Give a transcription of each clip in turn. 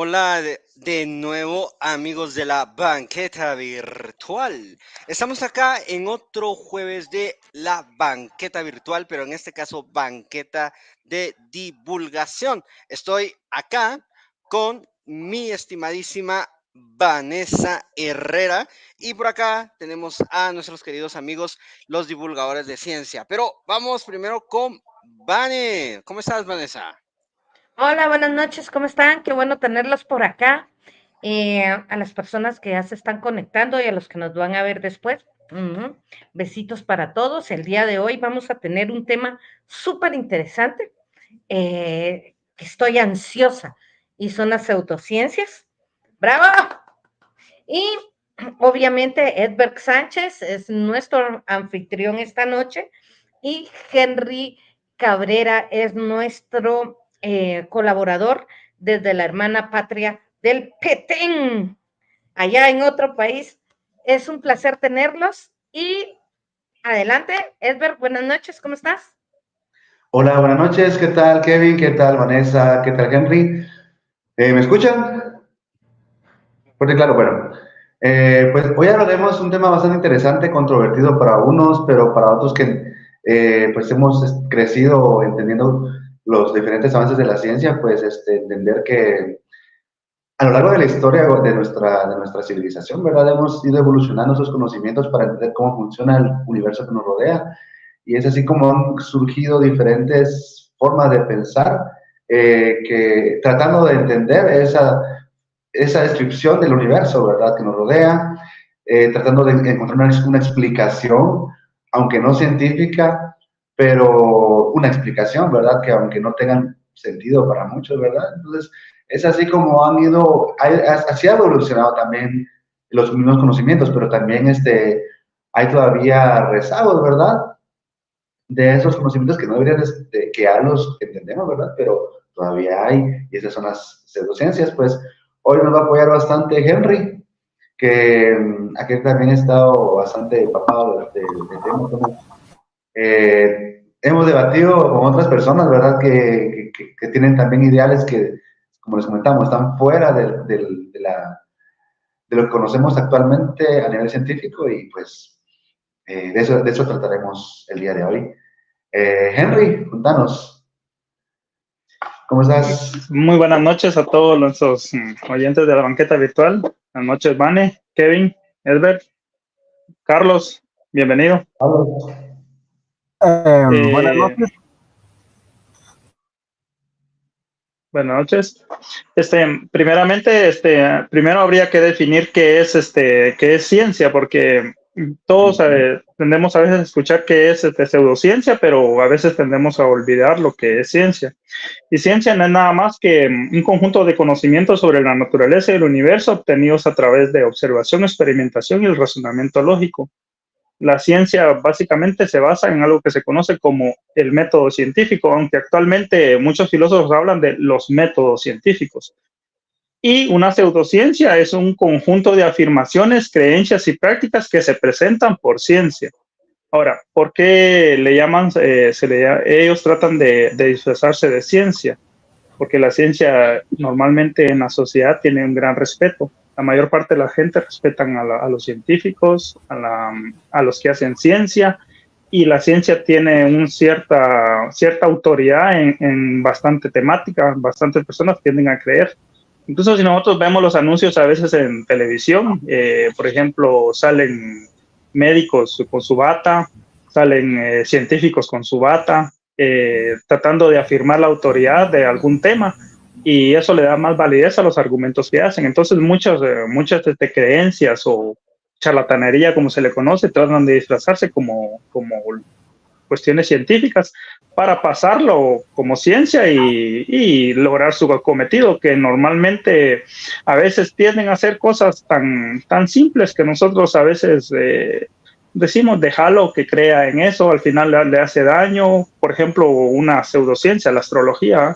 Hola de nuevo amigos de la banqueta virtual. Estamos acá en otro jueves de la banqueta virtual, pero en este caso banqueta de divulgación. Estoy acá con mi estimadísima Vanessa Herrera y por acá tenemos a nuestros queridos amigos los divulgadores de ciencia. Pero vamos primero con Vane. ¿Cómo estás, Vanessa? Hola, buenas noches, ¿cómo están? Qué bueno tenerlos por acá. A las personas que ya se están conectando y a los que nos van a ver después. Besitos para todos. El día de hoy vamos a tener un tema súper interesante, que estoy ansiosa, y son las pseudociencias. ¡Bravo! Y obviamente Edberg Sánchez es nuestro anfitrión esta noche y Henry Cabrera es nuestro colaborador desde la hermana patria del Petén, allá en otro país. Es un placer tenerlos y adelante, Edberg, buenas noches, ¿cómo estás? Hola, buenas noches. ¿Qué tal, Kevin? ¿Qué tal, Vanessa? ¿Qué tal, Henry? ¿Me escuchan? Fuerte y claro, bueno. Pues hoy hablaremos un tema bastante interesante, controvertido para unos, pero para otros que pues hemos crecido entendiendo los diferentes avances de la ciencia, pues entender que a lo largo de la historia de nuestra civilización, ¿verdad? Hemos ido evolucionando esos conocimientos para entender cómo funciona el universo que nos rodea. Y es así como han surgido diferentes formas de pensar que tratando de entender esa descripción del universo, ¿verdad? Que nos rodea, tratando de encontrar una explicación, aunque no científica, pero una explicación, ¿verdad? Que aunque no tengan sentido para muchos, ¿verdad? Entonces, es así como así ha evolucionado también los mismos conocimientos, pero también hay todavía rezagos, ¿verdad? De esos conocimientos que no deberían, que ya los entendemos, ¿verdad? Pero todavía hay, y esas son las pseudociencias, pues hoy nos va a apoyar bastante Henry, que aquí también he estado bastante empapado del tema. Hemos debatido con otras personas, ¿verdad? Que tienen también ideales que, como les comentamos, están fuera de lo que conocemos actualmente a nivel científico y pues de eso trataremos el día de hoy. Henry, contanos, ¿cómo estás? Muy buenas noches a todos nuestros oyentes de la banqueta virtual. Buenas noches, Vane, Kevin, Edbert, Carlos, bienvenido. Buenas noches. Buenas noches. Primeramente, primero habría que definir qué es ciencia, porque todos tendemos a veces a escuchar qué es pseudociencia, pero a veces tendemos a olvidar lo que es ciencia. Y ciencia no es nada más que un conjunto de conocimientos sobre la naturaleza y el universo obtenidos a través de observación, experimentación y el razonamiento lógico. La ciencia básicamente se basa en algo que se conoce como el método científico, aunque actualmente muchos filósofos hablan de los métodos científicos. Y una pseudociencia es un conjunto de afirmaciones, creencias y prácticas que se presentan por ciencia. Ahora, ¿por qué le llaman, ellos tratan de disfrazarse de ciencia? Porque la ciencia normalmente en la sociedad tiene un gran respeto. La mayor parte de la gente respetan a los científicos, a los que hacen ciencia, y la ciencia tiene cierta autoridad en bastante temática, bastantes personas tienden a creer. Incluso si nosotros vemos los anuncios a veces en televisión, por ejemplo, salen médicos con su bata, salen científicos con su bata, tratando de afirmar la autoridad de algún tema, y eso le da más validez a los argumentos que hacen. Entonces muchas creencias o charlatanería, como se le conoce, tratan de disfrazarse como cuestiones científicas para pasarlo como ciencia y lograr su cometido, que normalmente a veces tienden a hacer cosas tan simples que nosotros a veces decimos déjalo que crea en eso, al final le hace daño. Por ejemplo, una pseudociencia, la astrología,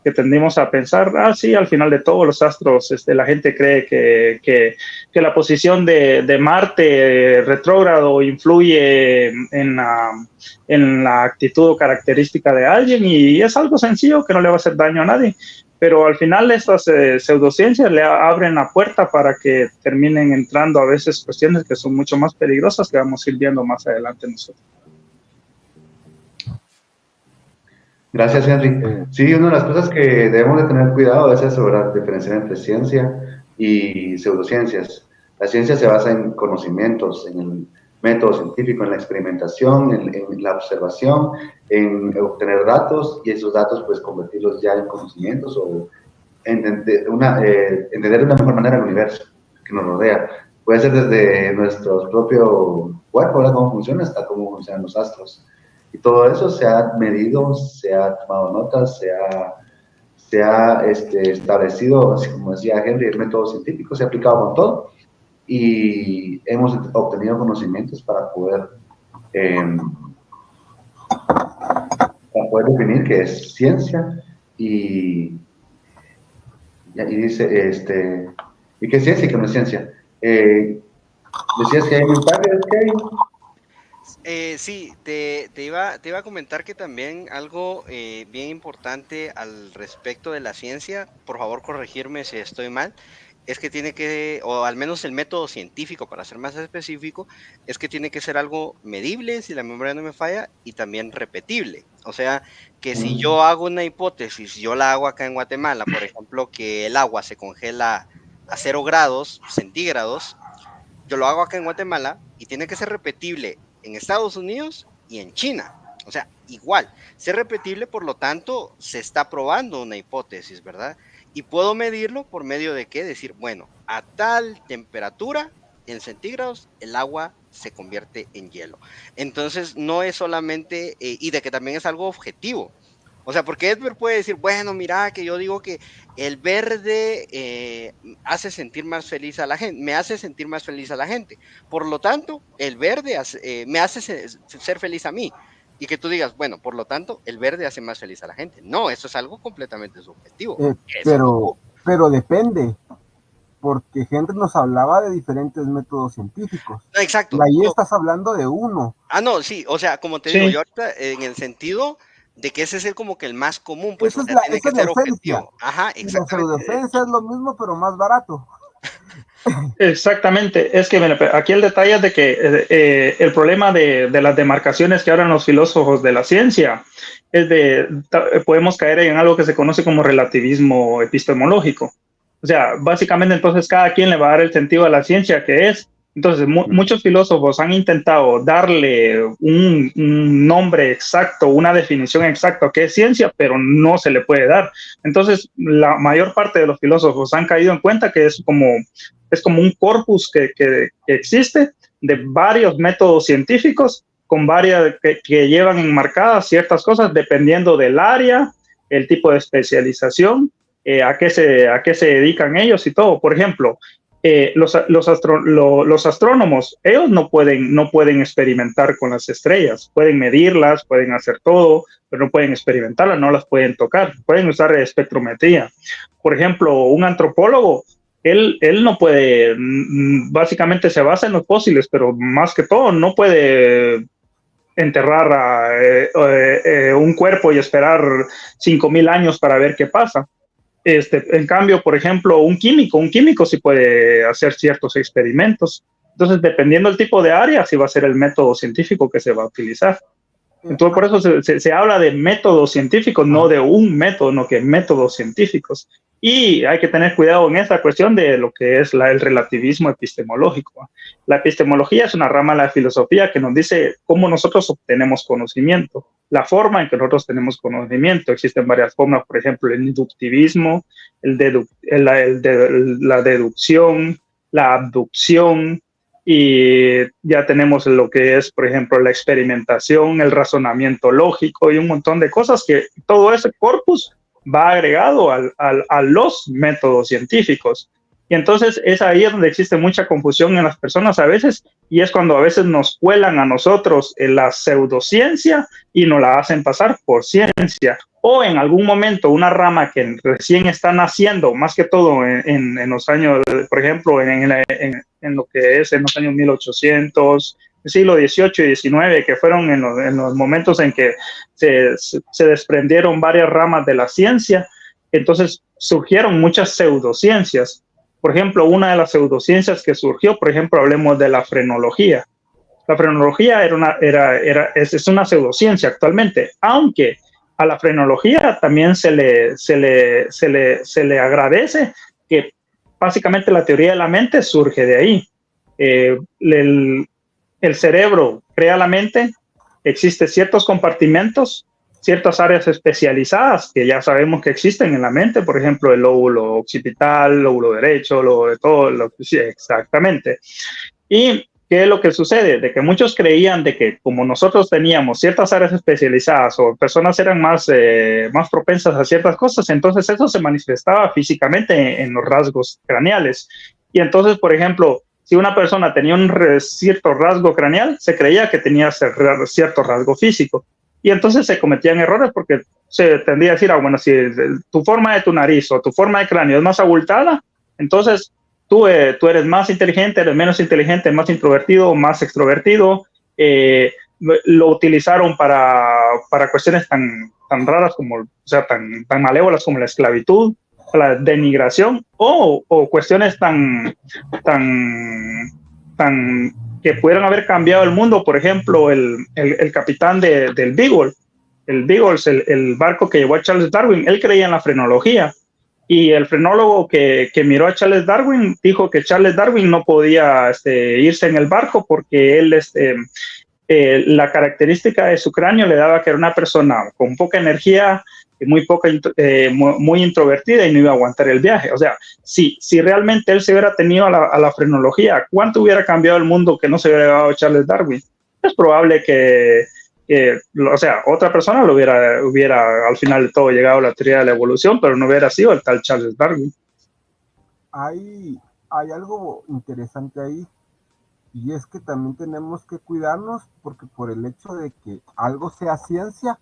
que tendimos a pensar, sí, al final de todo los astros, la gente cree que la posición de Marte retrógrado influye en la actitud o característica de alguien, y es algo sencillo que no le va a hacer daño a nadie. pero al final estas pseudociencias le abren la puerta para que terminen entrando a veces cuestiones que son mucho más peligrosas, que vamos a ir viendo más adelante nosotros. Gracias, Henry. Sí, una de las cosas que debemos de tener cuidado es eso, ¿verdad? Diferenciar entre ciencia y pseudociencias. La ciencia se basa en conocimientos, en el método científico, en la experimentación, en la observación, en obtener datos y esos datos pues convertirlos ya en conocimientos o entender de una mejor manera el universo que nos rodea. Puede ser desde nuestro propio cuerpo, ¿verdad? Cómo funciona, hasta cómo funcionan los astros. Y todo eso se ha medido, se ha tomado notas, se ha establecido, así como decía Henry, el método científico se ha aplicado con todo y hemos obtenido conocimientos para poder definir qué es ciencia y dice, ¿y qué es ciencia y qué no es ciencia? Decías que hay mensajes, Kevin. Sí, te iba a comentar que también algo bien importante al respecto de la ciencia, por favor corregirme si estoy mal, es que tiene que, o al menos el método científico, para ser más específico, es que tiene que ser algo medible, si la memoria no me falla, y también repetible. O sea, que si yo hago una hipótesis, yo la hago acá en Guatemala, por ejemplo, que el agua se congela a 0 grados centígrados, yo lo hago acá en Guatemala y tiene que ser repetible en Estados Unidos y en China. O sea, igual, ser repetible, por lo tanto, se está probando una hipótesis, ¿verdad? Y puedo medirlo por medio de qué, decir, bueno, a tal temperatura en centígrados, el agua se convierte en hielo. Entonces, no es solamente, y de que también es algo objetivo. O sea, porque Edward puede decir, bueno, mira, que yo digo que el verde hace sentir más feliz a la gente, me hace sentir más feliz a la gente. Por lo tanto, el verde me hace ser feliz a mí. Y que tú digas, bueno, por lo tanto, el verde hace más feliz a la gente. No, eso es algo completamente subjetivo. Pero depende, porque Henry nos hablaba de diferentes métodos científicos. No, exacto. Y ahí estás hablando de uno. No, sí, o sea, como te digo, yo ahorita en el sentido de que ese es como que el más común, pues, esa o sea, tiene que es ser la objetivo. Ajá, exactamente. exactamente. La pseudociencia es lo mismo, pero más barato. Exactamente, es que aquí el detalle es de que el problema de las demarcaciones que hablan los filósofos de la ciencia es podemos caer en algo que se conoce como relativismo epistemológico. O sea, básicamente entonces cada quien le va a dar el sentido a la ciencia que es. Entonces, muchos filósofos han intentado darle un nombre exacto, una definición exacta a qué es ciencia, pero no se le puede dar. Entonces, la mayor parte de los filósofos han caído en cuenta que es como un corpus que existe de varios métodos científicos con varias que llevan enmarcadas ciertas cosas dependiendo del área, el tipo de especialización, a qué se dedican ellos y todo. Por ejemplo, los astrónomos, ellos no pueden experimentar con las estrellas, pueden medirlas, pueden hacer todo, pero no pueden experimentarlas, no las pueden tocar, pueden usar espectrometría. Por ejemplo, un antropólogo, él no puede, básicamente se basa en los fósiles, pero más que todo no puede enterrar un cuerpo y esperar 5,000 años para ver qué pasa. En cambio, por ejemplo, un químico sí puede hacer ciertos experimentos. Entonces, dependiendo del tipo de área, sí va a ser el método científico que se va a utilizar. Entonces, por eso se habla de métodos científicos, no de un método, no que métodos científicos. Y hay que tener cuidado en esta cuestión de lo que es el relativismo epistemológico. La epistemología es una rama de la filosofía que nos dice cómo nosotros obtenemos conocimiento, la forma en que nosotros tenemos conocimiento. Existen varias formas, por ejemplo, el inductivismo, la deducción, la abducción, y ya tenemos lo que es, por ejemplo, la experimentación, el razonamiento lógico y un montón de cosas que todo ese corpus va agregado a los métodos científicos. Y entonces es ahí donde existe mucha confusión en las personas a veces, y es cuando a veces nos cuelan a nosotros en la pseudociencia y nos la hacen pasar por ciencia. O en algún momento una rama que recién está naciendo, más que todo en los años, por ejemplo, en lo que es en los años 1800, siglo XVIII y XIX, que fueron en los momentos en que se desprendieron varias ramas de la ciencia. Entonces, surgieron muchas pseudociencias. Por ejemplo, una de las pseudociencias que surgió, por ejemplo, hablemos de la frenología. La frenología es una pseudociencia actualmente, aunque a la frenología también se le agradece que básicamente la teoría de la mente surge de ahí. El cerebro crea la mente, existen ciertos compartimentos, ciertas áreas especializadas que ya sabemos que existen en la mente, por ejemplo, el lóbulo occipital, lóbulo derecho, lóbulo de todo, sí, exactamente. ¿Y qué es lo que sucede? De que muchos creían de que como nosotros teníamos ciertas áreas especializadas o personas eran más propensas a ciertas cosas, entonces eso se manifestaba físicamente en los rasgos craneales. Y entonces, por ejemplo, si una persona tenía un cierto rasgo craneal, se creía que tenía cierto rasgo físico. Y entonces se cometían errores porque se tendría a decir, bueno, si tu forma de tu nariz o tu forma de cráneo es más abultada, entonces tú eres más inteligente, eres menos inteligente, más introvertido, más extrovertido. Lo utilizaron para cuestiones tan raras como, o sea, tan malévolas como la esclavitud, la denigración o cuestiones tan que pudieran haber cambiado el mundo. Por ejemplo, el capitán del Beagle, el barco que llevó a Charles Darwin, él creía en la frenología. Y el frenólogo que miró a Charles Darwin dijo que Charles Darwin no podía irse en el barco porque él, la característica de su cráneo le daba que era una persona con poca energía, muy introvertida y no iba a aguantar el viaje. O sea, si realmente él se hubiera tenido a la frenología, ¿cuánto hubiera cambiado el mundo que no se hubiera llevado Charles Darwin? Es probable que o sea, otra persona lo hubiera al final de todo llegado a la teoría de la evolución, pero no hubiera sido el tal Charles Darwin. Hay algo interesante ahí, y es que también tenemos que cuidarnos, porque por el hecho de que algo sea ciencia,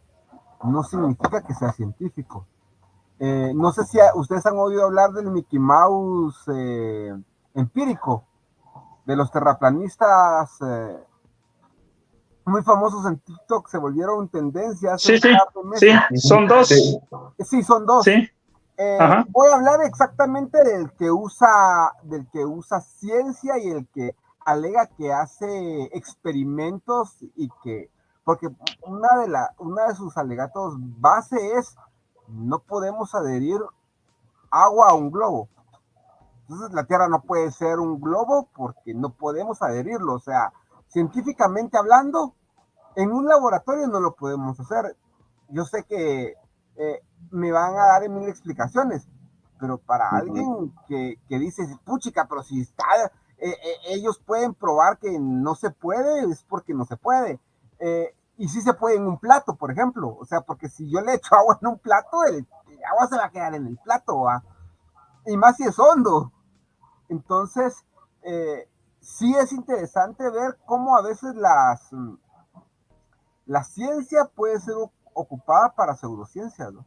no significa que sea científico. No sé si ustedes han oído hablar del Mickey Mouse empírico, de los terraplanistas muy famosos en TikTok, se volvieron tendencias. Sí, son dos. Sí, son dos. Sí. Voy a hablar exactamente del que usa ciencia y el que alega que hace experimentos y que, porque una de sus alegatos base es: no podemos adherir agua a un globo. Entonces la Tierra no puede ser un globo porque no podemos adherirlo. O sea, científicamente hablando, en un laboratorio no lo podemos hacer. Yo sé que me van a dar 1000 explicaciones, pero para alguien que dice, puchica, pero si está, ellos pueden probar que no se puede, es porque no se puede. Y sí se puede en un plato, por ejemplo. O sea, porque si yo le echo agua en un plato, el agua se va a quedar en el plato, ¿va? Y más si es hondo. Entonces, sí es interesante ver cómo a veces la ciencia puede ser ocupada para pseudociencias, ¿no?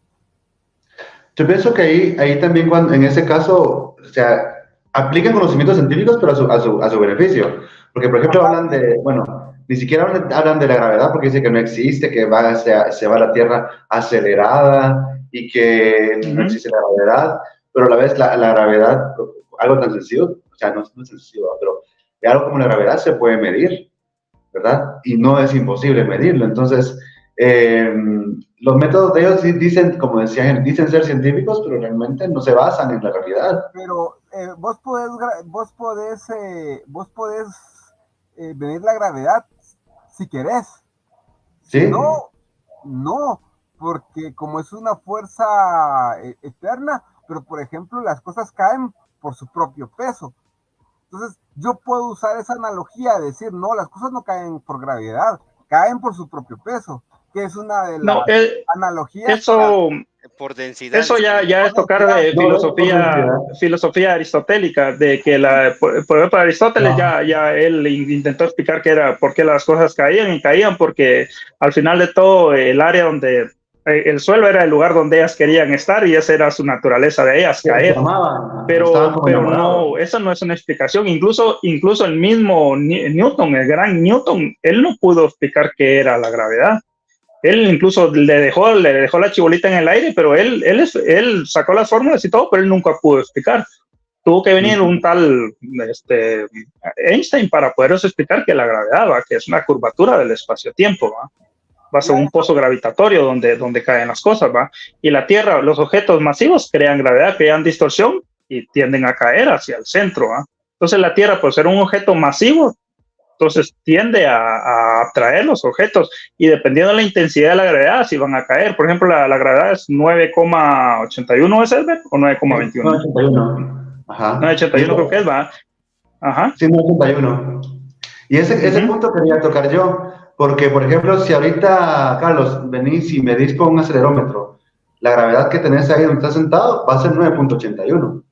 Yo pienso que ahí también, en ese caso, o sea, aplican conocimientos científicos, pero a su beneficio. Porque, por ejemplo, hablan de, bueno, ni siquiera hablan de la gravedad, porque dicen que no existe, que se va a la Tierra acelerada y que no existe la gravedad, pero a la vez la gravedad, algo tan sencillo, o sea, no es sencillo, pero algo como la gravedad se puede medir, ¿verdad? Y no es imposible medirlo. Entonces, los métodos de ellos dicen, como decían, dicen ser científicos, pero realmente no se basan en la realidad. Pero vos podés medir la gravedad si querés. ¿Sí? No, porque como es una fuerza eterna, pero por ejemplo las cosas caen por su propio peso. Entonces yo puedo usar esa analogía de decir, no, las cosas no caen por gravedad, caen por su propio peso, que es una de las analogías. Eso, por densidad. Eso ya es tocar de filosofía aristotélica, de que por ejemplo, Aristóteles ya él intentó explicar por qué las cosas caían, porque al final de todo el área donde el suelo era el lugar donde ellas querían estar y esa era su naturaleza de ellas, caer. Pero no, esa no es una explicación. Incluso el mismo Newton, el gran Newton, él no pudo explicar qué era la gravedad. Él incluso le dejó la chibolita en el aire, pero él sacó las fórmulas y todo, pero él nunca pudo explicar. Tuvo que venir un tal Einstein para poderos explicar que la gravedad, ¿va? Que es una curvatura del espacio-tiempo, ¿va? Va a ser un pozo gravitatorio donde caen las cosas, ¿va? Y la Tierra, los objetos masivos crean gravedad, crean distorsión y tienden a caer hacia el centro, ¿va? Entonces la Tierra, por ser un objeto masivo, entonces tiende a atraer los objetos y dependiendo de la intensidad de la gravedad, si van a caer. Por ejemplo, la gravedad es 9,81, ¿es Elber? ¿O 9,21? 981. Ajá. 9,81 creo que es, ¿va? Ajá. Sí, 981. Y ese punto quería tocar yo, porque, por ejemplo, si ahorita, Carlos, venís y medís con un acelerómetro, la gravedad que tenés ahí donde estás sentado va a ser 9,81.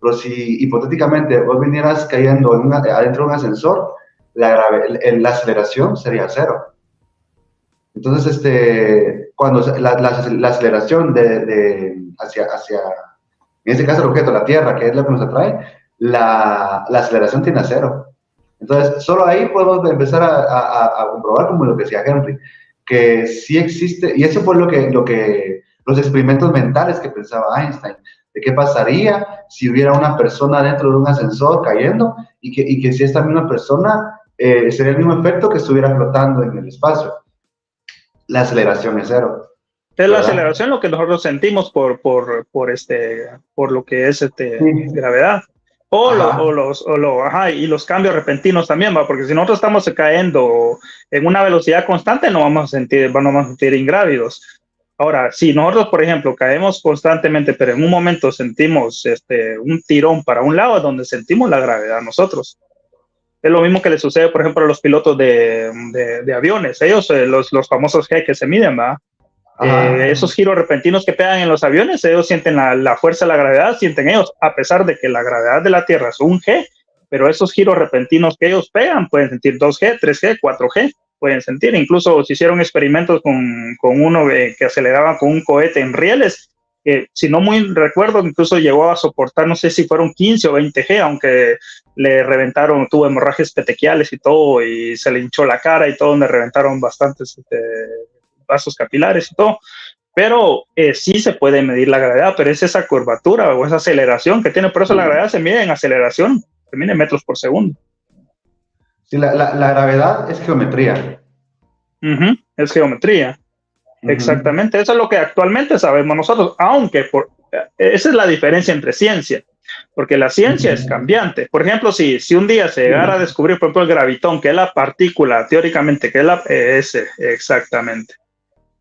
Pero si hipotéticamente vos vinieras cayendo adentro de un ascensor, la aceleración sería 0. Entonces, cuando la aceleración hacia, en este caso el objeto, la Tierra, que es lo que nos atrae, la aceleración tiene a 0. Entonces, solo ahí podemos empezar a comprobar, como lo que decía Henry, que sí existe, y eso fue lo que los experimentos mentales que pensaba Einstein, de qué pasaría si hubiera una persona dentro de un ascensor cayendo y que si esta misma persona sería el mismo efecto que estuviera flotando en el espacio. La aceleración es 0. Es la aceleración lo que nosotros sentimos por lo que es gravedad. Y los cambios repentinos también, ¿va? Porque si nosotros estamos cayendo en una velocidad constante, no vamos a sentir ingrávidos. Ahora, si nosotros, por ejemplo, caemos constantemente, pero en un momento sentimos un tirón para un lado, es donde sentimos la gravedad nosotros. Es lo mismo que le sucede, por ejemplo, a los pilotos de aviones. Ellos, los famosos G que se miden, ¿va? Esos giros repentinos que pegan en los aviones, ellos sienten la fuerza de la gravedad, sienten ellos, a pesar de que la gravedad de la Tierra es un G, pero esos giros repentinos que ellos pegan pueden sentir 2G, 3G, 4G, pueden sentir. Incluso se hicieron experimentos con uno que aceleraba con un cohete en rieles, que si no muy recuerdo, incluso llegó a soportar, no sé si fueron 15 o 20G, aunque le reventaron, tuvo hemorragias petequiales y todo, y se le hinchó la cara y todo, donde reventaron bastantes vasos capilares y todo, pero sí se puede medir la gravedad, pero es esa curvatura o esa aceleración que tiene, por eso la gravedad se mide en aceleración, se mide en metros por segundo. Sí, la gravedad es geometría. Es geometría, exactamente, eso es lo que actualmente sabemos nosotros, aunque esa es la diferencia entre ciencia, porque la ciencia es cambiante. Por ejemplo, si un día se llegara a descubrir, por ejemplo, el gravitón, que es la partícula, teóricamente, que es exactamente.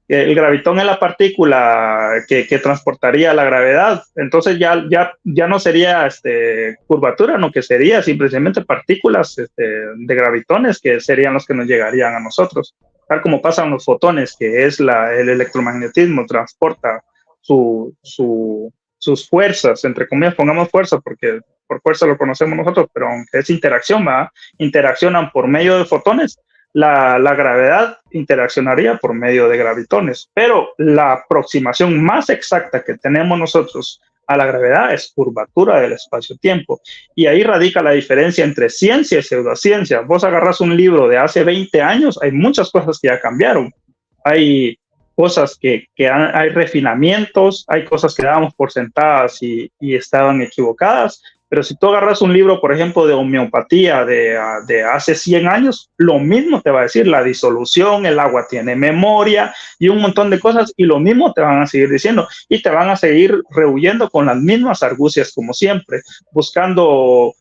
El gravitón es la partícula que transportaría la gravedad, entonces ya no sería curvatura, no, que sería simplemente partículas de gravitones que serían los que nos llegarían a nosotros, tal como pasan los fotones, que es el electromagnetismo, transporta sus fuerzas, entre comillas pongamos fuerza, porque por fuerza lo conocemos nosotros, pero aunque es interacción, interaccionan por medio de fotones. La gravedad interaccionaría por medio de gravitones, pero la aproximación más exacta que tenemos nosotros a la gravedad es curvatura del espacio-tiempo. Y ahí radica la diferencia entre ciencia y pseudociencia. Vos agarras un libro de hace 20 años, hay muchas cosas que ya cambiaron. Hay cosas hay refinamientos, hay cosas que dábamos por sentadas y estaban equivocadas. Pero si tú agarras un libro, por ejemplo, de homeopatía de hace 100 años, lo mismo te va a decir la disolución, el agua tiene memoria y un montón de cosas, y lo mismo te van a seguir diciendo y te van a seguir rehuyendo con las mismas argucias como siempre, buscando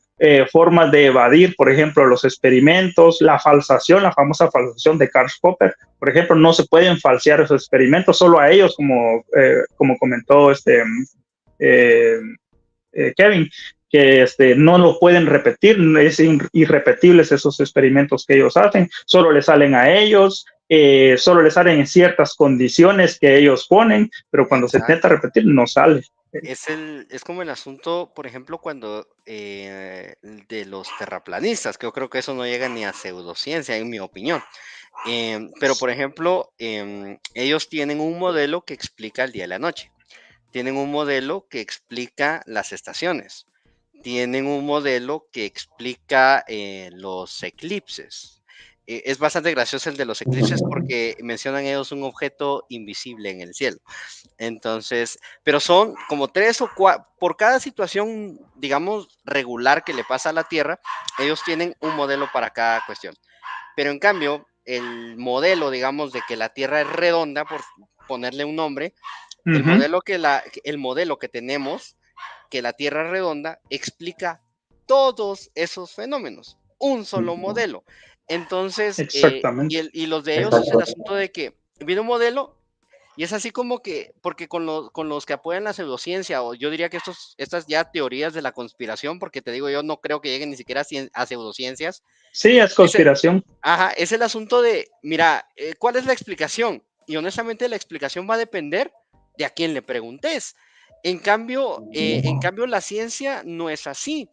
formas de evadir, por ejemplo, los experimentos, la falsación, la famosa falsación de Karl Popper, por ejemplo, no se pueden falsear esos experimentos, solo a ellos, como comentó Kevin, que no lo pueden repetir, es irrepetibles esos experimentos que ellos hacen, solo le salen a ellos, solo le salen en ciertas condiciones que ellos ponen, pero cuando se intenta repetir no sale. Es como el asunto, por ejemplo, cuando de los terraplanistas, que yo creo que eso no llega ni a pseudociencia, en mi opinión. Pero, por ejemplo, ellos tienen un modelo que explica el día y la noche. Tienen un modelo que explica las estaciones. Tienen un modelo que explica los eclipses. es bastante gracioso el de los eclipses porque mencionan ellos un objeto invisible en el cielo. Entonces, pero son como 3 o 4, por cada situación, digamos, regular que le pasa a la Tierra, ellos tienen un modelo para cada cuestión. Pero en cambio, el modelo, digamos, de que la Tierra es redonda, por ponerle un nombre, el modelo que tenemos, que la Tierra es redonda, explica todos esos fenómenos. Un solo modelo. Entonces, Exactamente. y los de ellos es el asunto de que viene un modelo y es así como que, porque con los que apoyan la pseudociencia, o yo diría que estas ya teorías de la conspiración, porque te digo, yo no creo que lleguen ni siquiera a pseudociencias. Sí, es conspiración. Es el asunto de, mira, ¿cuál es la explicación? Y honestamente la explicación va a depender de a quién le preguntes. En cambio, la ciencia no es así.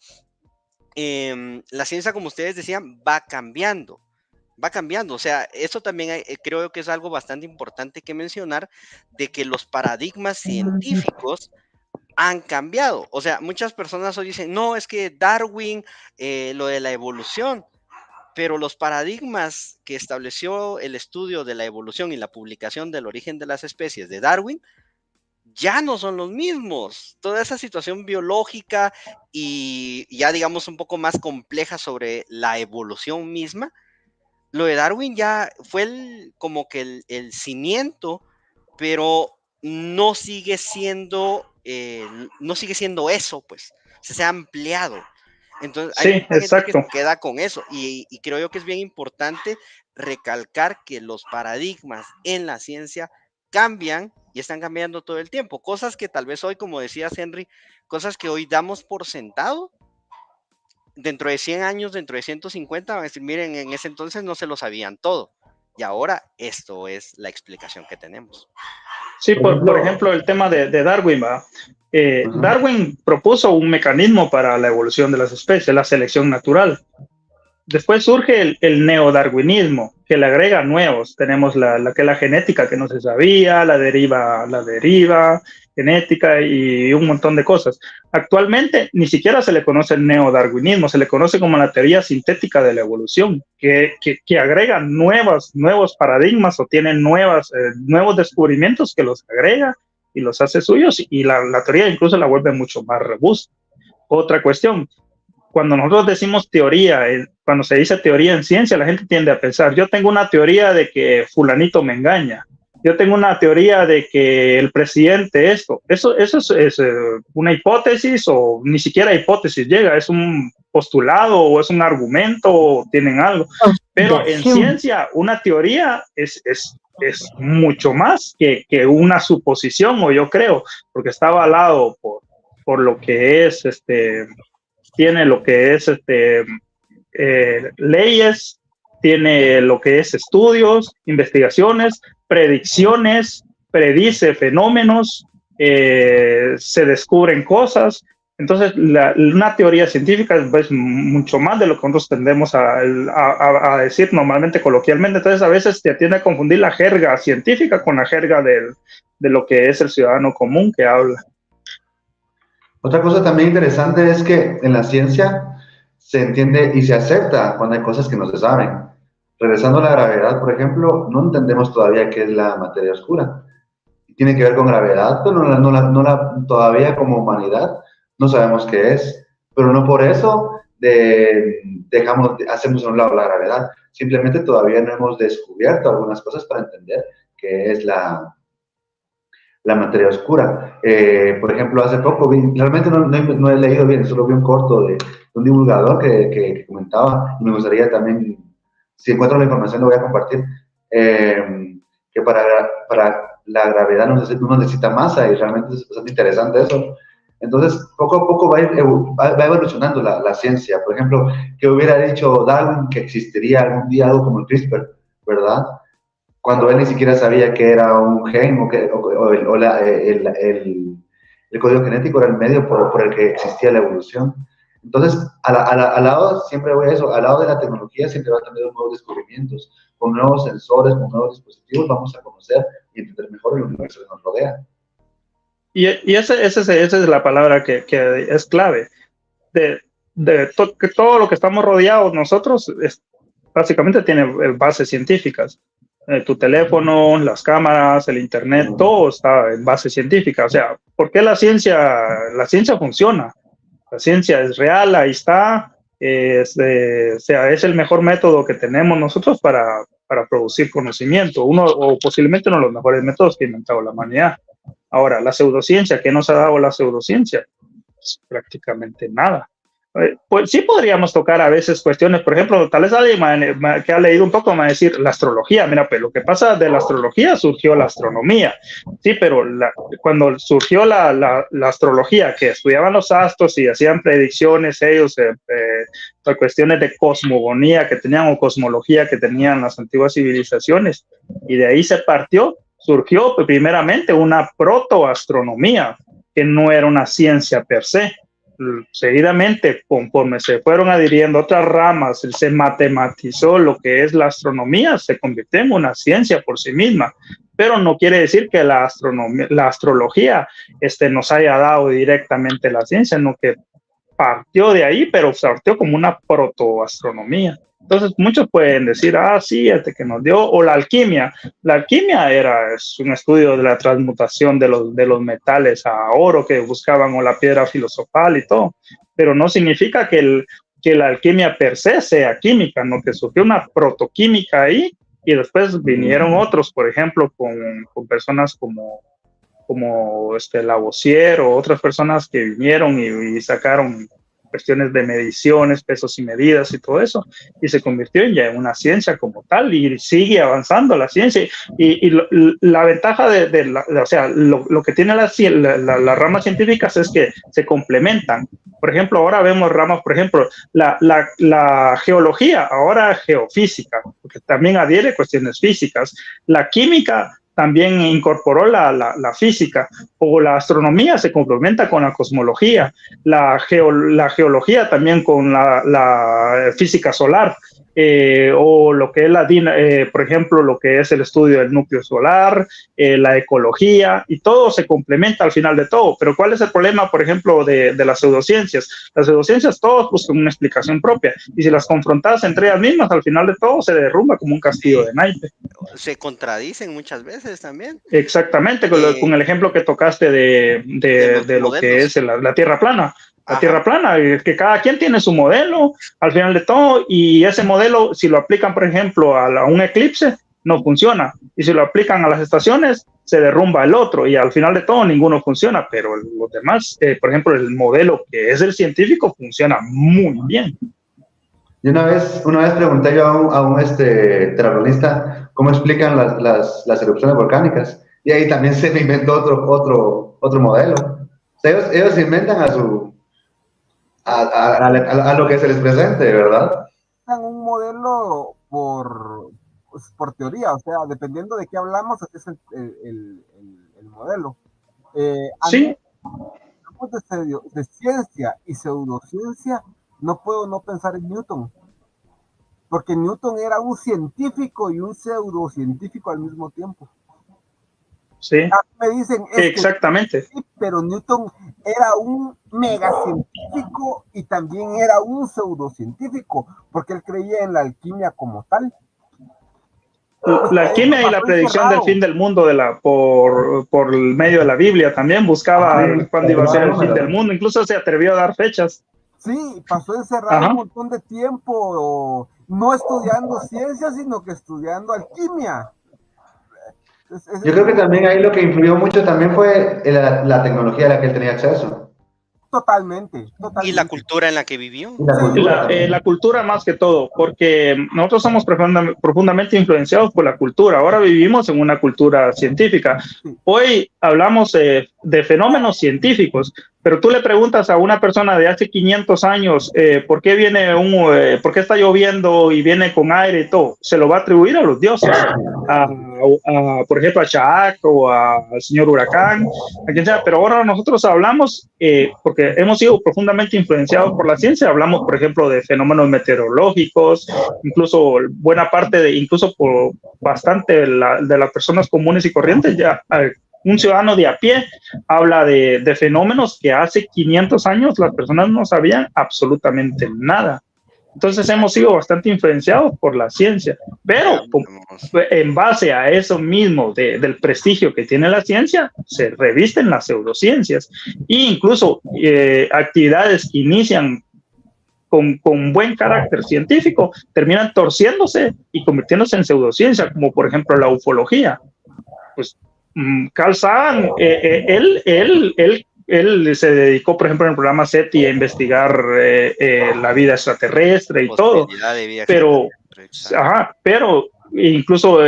La ciencia, como ustedes decían, va cambiando. O sea, eso también creo que es algo bastante importante que mencionar, de que los paradigmas científicos han cambiado. O sea, muchas personas hoy dicen, no, es que Darwin, lo de la evolución, pero los paradigmas que estableció el estudio de la evolución y la publicación del origen de las especies de Darwin ya no son los mismos. Toda esa situación biológica y ya digamos un poco más compleja sobre la evolución misma, lo de Darwin ya fue como que el cimiento, pero no sigue siendo eso, pues. Se ha ampliado. Entonces, hay Sí, mucha gente que exacto. se queda con eso y creo yo que es bien importante recalcar que los paradigmas en la ciencia cambian y están cambiando todo el tiempo. Cosas que tal vez hoy, como decías, Henry, cosas que hoy damos por sentado, dentro de 100 años, dentro de 150, van a decir, miren, en ese entonces no se lo sabían todo. Y ahora esto es la explicación que tenemos. Sí, por ejemplo, el tema de Darwin, ¿va? Darwin propuso un mecanismo para la evolución de las especies, la selección natural. Después surge el neodarwinismo, que le agrega nuevos. Tenemos la genética que no se sabía, la deriva genética y un montón de cosas. Actualmente ni siquiera se le conoce el neodarwinismo, se le conoce como la teoría sintética de la evolución, que agrega nuevos paradigmas o tiene nuevos descubrimientos que los agrega y los hace suyos, y la teoría incluso la vuelve mucho más robusta. Otra cuestión, cuando nosotros decimos teoría, cuando se dice teoría en ciencia, la gente tiende a pensar, yo tengo una teoría de que fulanito me engaña, yo tengo una teoría de que el presidente esto, eso es una hipótesis, o ni siquiera hipótesis llega, es un postulado o es un argumento, o tienen algo. Pero en ciencia, una teoría es mucho más que una suposición, o yo creo, porque está avalado por lo que es tiene lo que es leyes, tiene lo que es estudios, investigaciones, predicciones, predice fenómenos, se descubren cosas. Entonces, una teoría científica es mucho más de lo que nosotros tendemos a decir normalmente, coloquialmente. Entonces, a veces te tiende a confundir la jerga científica con la jerga de lo que es el ciudadano común que habla. Otra cosa también interesante es que en la ciencia se entiende y se acepta cuando hay cosas que no se saben. Regresando a la gravedad, por ejemplo, no entendemos todavía qué es la materia oscura. Tiene que ver con gravedad, pero todavía como humanidad no sabemos qué es. Pero no por eso hacemos a un lado la gravedad. Simplemente todavía no hemos descubierto algunas cosas para entender qué es la materia oscura. Por ejemplo, hace poco realmente no he leído bien, solo vi un corto de un divulgador que comentaba, y me gustaría también, si encuentro la información, lo voy a compartir, que para la gravedad no necesita masa, y realmente es bastante interesante eso. Entonces, poco a poco va evolucionando la ciencia. Por ejemplo, que hubiera dicho Darwin que existiría algún día algo como el CRISPR, ¿verdad? Cuando él ni siquiera sabía que era un gen el código genético era el medio por el que existía la evolución. Entonces, al lado, siempre voy a eso, al lado de la tecnología siempre va a tener nuevos descubrimientos, con nuevos sensores, con nuevos dispositivos, vamos a conocer y entender mejor el universo que nos rodea. Y esa es la palabra que es clave, que todo lo que estamos rodeados nosotros básicamente tiene bases científicas. Tu teléfono, las cámaras, el internet, todo está en base científica. O sea, ¿por qué la ciencia? La ciencia funciona. La ciencia es real, ahí está. O sea, es el mejor método que tenemos nosotros para producir conocimiento. O posiblemente uno de los mejores métodos que ha inventado la humanidad. Ahora, la pseudociencia, ¿qué nos ha dado la pseudociencia? Pues, prácticamente nada. Pues sí podríamos tocar a veces cuestiones, por ejemplo, tal vez alguien que ha leído un poco me va a decir la astrología. Mira, pues lo que pasa de la astrología surgió la astronomía, sí, pero cuando surgió la astrología, que estudiaban los astros y hacían predicciones ellos, cuestiones de cosmogonía que tenían o cosmología que tenían las antiguas civilizaciones, y de ahí surgió primeramente una protoastronomía, que no era una ciencia per se. Seguidamente, conforme se fueron adhiriendo otras ramas, se matematizó lo que es la astronomía, se convirtió en una ciencia por sí misma, pero no quiere decir que la astrología nos haya dado directamente la ciencia, sino que partió de ahí, pero partió como una protoastronomía. Entonces muchos pueden decir, sí, que nos dio, o la alquimia. La alquimia es un estudio de la transmutación de los metales a oro que buscaban, o la piedra filosofal y todo, pero no significa que la alquimia per se sea química, no, que surgió una protoquímica ahí, y después vinieron otros, por ejemplo, con personas como Lavoisier o otras personas que vinieron y sacaron cuestiones de mediciones, pesos y medidas y todo eso, y se convirtió ya en una ciencia como tal, y sigue avanzando la ciencia, y la ventaja o sea, lo que tiene las ramas científicas es que se complementan. Por ejemplo, ahora vemos ramas, por ejemplo, la geología, ahora geofísica, porque también adhiere cuestiones físicas. La química también incorporó la física, o la astronomía se complementa con la cosmología, la geología también con la física solar, o lo que es por ejemplo, lo que es el estudio del núcleo solar, la ecología, y todo se complementa al final de todo. Pero ¿cuál es el problema, por ejemplo, de las pseudociencias? Las pseudociencias todos buscan una explicación propia, y si las confrontas entre ellas mismas, al final de todo se derrumba como un castillo de naipe. Se contradicen muchas veces también. Exactamente, con el ejemplo que tocaste de lo que es la Tierra plana. La Tierra plana, que cada quien tiene su modelo al final de todo, y ese modelo, si lo aplican, por ejemplo, a un eclipse, no funciona, y si lo aplican a las estaciones, se derrumba el otro, y al final de todo ninguno funciona, pero los demás, por ejemplo, el modelo que es el científico funciona muy bien. Y una vez pregunté yo a un terraplanista cómo explican las erupciones volcánicas, y ahí también se me inventó otro modelo. O sea, ellos inventan a lo que se les presente, ¿verdad? Un modelo por teoría, o sea, dependiendo de qué hablamos, así es el modelo. Sí. De ciencia y pseudociencia, no puedo no pensar en Newton, porque Newton era un científico y un pseudocientífico al mismo tiempo. Sí. Me dicen, exactamente. Sí, pero Newton era un megacientífico y también era un pseudocientífico, porque él creía en la alquimia como tal. La alquimia y la predicción del fin del mundo por el medio de la Biblia también buscaba cuándo iba a ser el fin del mundo, incluso se atrevió a dar fechas. Sí, pasó encerrado un montón de tiempo, no estudiando ciencia, sino que estudiando alquimia. Yo creo que también ahí lo que influyó mucho también fue la tecnología a la que él tenía acceso. Totalmente. Y la cultura en la que vivió. La cultura más que todo, porque nosotros somos profundamente influenciados por la cultura. Ahora vivimos en una cultura científica. Hoy hablamos de fenómenos científicos, pero tú le preguntas a una persona de hace 500 años ¿por qué por qué está lloviendo y viene con aire y todo? Se lo va a atribuir a los dioses, por ejemplo a Sha'ak o al señor huracán, a quien sea. Pero ahora nosotros hablamos, porque hemos sido profundamente influenciados por la ciencia, hablamos por ejemplo de fenómenos meteorológicos, incluso buena parte incluso por bastante de las personas comunes y corrientes, ya un ciudadano de a pie habla de fenómenos que hace 500 años las personas no sabían absolutamente nada. Entonces hemos sido bastante influenciados por la ciencia, pero en base a eso mismo del prestigio que tiene la ciencia, se revisten las pseudociencias e incluso actividades que inician con buen carácter científico terminan torciéndose y convirtiéndose en pseudociencia, como por ejemplo la ufología. Pues Carl Sagan, él se dedicó, por ejemplo, en el programa SETI a investigar la vida extraterrestre y todo, pero incluso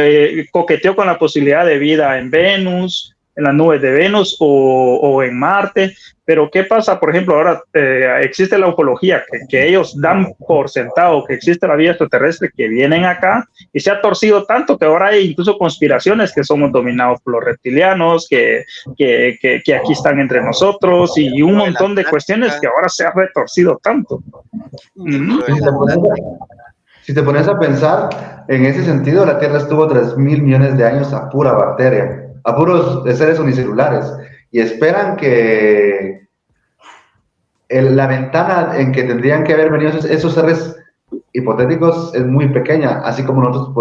coqueteó con la posibilidad de vida en Venus, en las nubes de Venus o en Marte. Pero ¿qué pasa? Por ejemplo, ahora existe la ufología, que ellos dan por sentado que existe la vida extraterrestre, que vienen acá, y se ha torcido tanto que ahora hay incluso conspiraciones que somos dominados por los reptilianos, que aquí están entre nosotros, y un montón de cuestiones que ahora se ha retorcido tanto. Si te pones a pensar, en ese sentido, la Tierra estuvo 3.000 millones de años a pura bacteria, a puros seres unicelulares, y esperan que la ventana en que tendrían que haber venido esos seres hipotéticos es muy pequeña, así como nosotros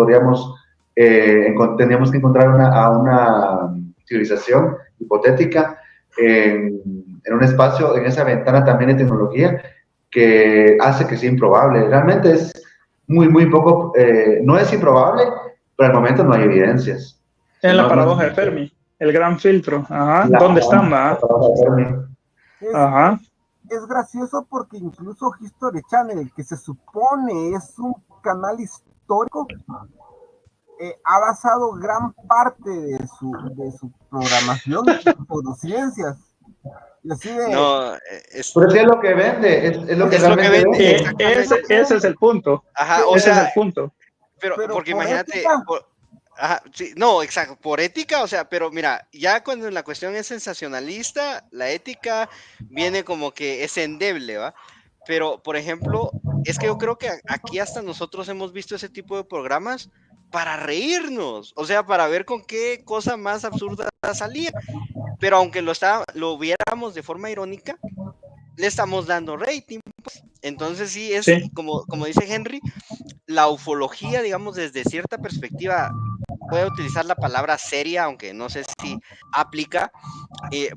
tendríamos que encontrar a una civilización hipotética en un espacio, en esa ventana también de tecnología, que hace que sea improbable. Realmente es muy poco, no es improbable, pero al momento no hay evidencias. Es la paradoja de Fermi, el gran filtro. Ajá. ¿Dónde están? Ajá. Es gracioso porque incluso History Channel, que se supone es un canal histórico, ha basado gran parte de su programación en pseudociencias. No, pero sí es lo que vende, es lo que realmente vende. Ese es el punto. Ajá, ese es el punto. Pero porque imagínate, ajá, sí, no, exacto, por ética, o sea, pero mira, ya cuando la cuestión es sensacionalista, la ética viene como que es endeble, ¿va? Pero, por ejemplo, es que yo creo que aquí hasta nosotros hemos visto ese tipo de programas para reírnos, o sea, para ver con qué cosa más absurda salía. Pero aunque lo viéramos de forma irónica, le estamos dando rating, pues. Entonces sí, como dice Henry, la ufología, digamos, desde cierta perspectiva, puede utilizar la palabra seria, aunque no sé si aplica,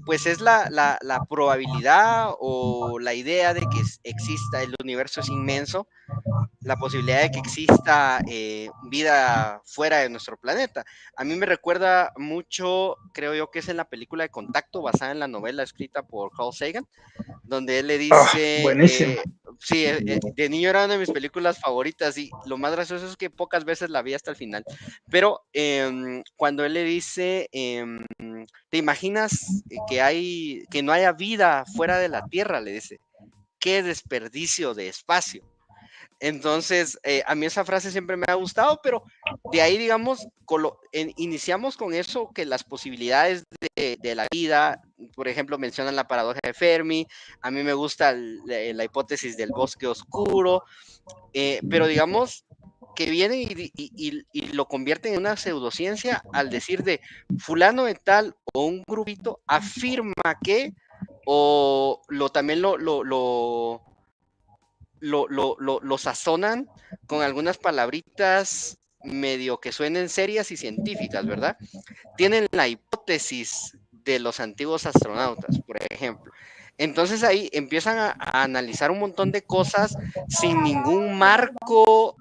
pues es la probabilidad o la idea de que exista, el universo es inmenso, la posibilidad de que exista vida fuera de nuestro planeta. A mí me recuerda mucho, creo yo que es en la película de Contacto, basada en la novela escrita por Carl Sagan, donde él le dice, sí, de niño era una de mis películas favoritas y lo más gracioso es que pocas veces la vi hasta el final, pero cuando él le dice, ¿te imaginas que no haya vida fuera de la Tierra? Le dice, qué desperdicio de espacio. Entonces, a mí esa frase siempre me ha gustado, pero de ahí, digamos, iniciamos con eso, que las posibilidades de la vida, por ejemplo, mencionan la paradoja de Fermi, a mí me gusta la hipótesis del bosque oscuro, pero digamos que vienen y lo convierten en una pseudociencia al decir de fulano de tal o un grupito afirma que, o también lo sazonan con algunas palabritas medio que suenen serias y científicas, ¿verdad? Tienen la hipótesis de los antiguos astronautas, por ejemplo. Entonces ahí empiezan a analizar un montón de cosas sin ningún marco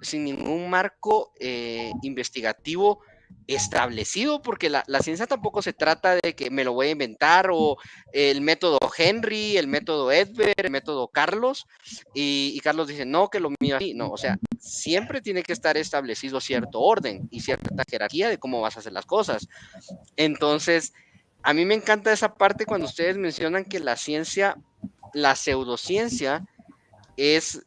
investigativo establecido, porque la ciencia tampoco se trata de que me lo voy a inventar, o el método Henry, el método Edberg, el método Carlos, y Carlos dice, no, que lo mío así, no, o sea, siempre tiene que estar establecido cierto orden y cierta jerarquía de cómo vas a hacer las cosas. Entonces, a mí me encanta esa parte cuando ustedes mencionan que la pseudociencia es...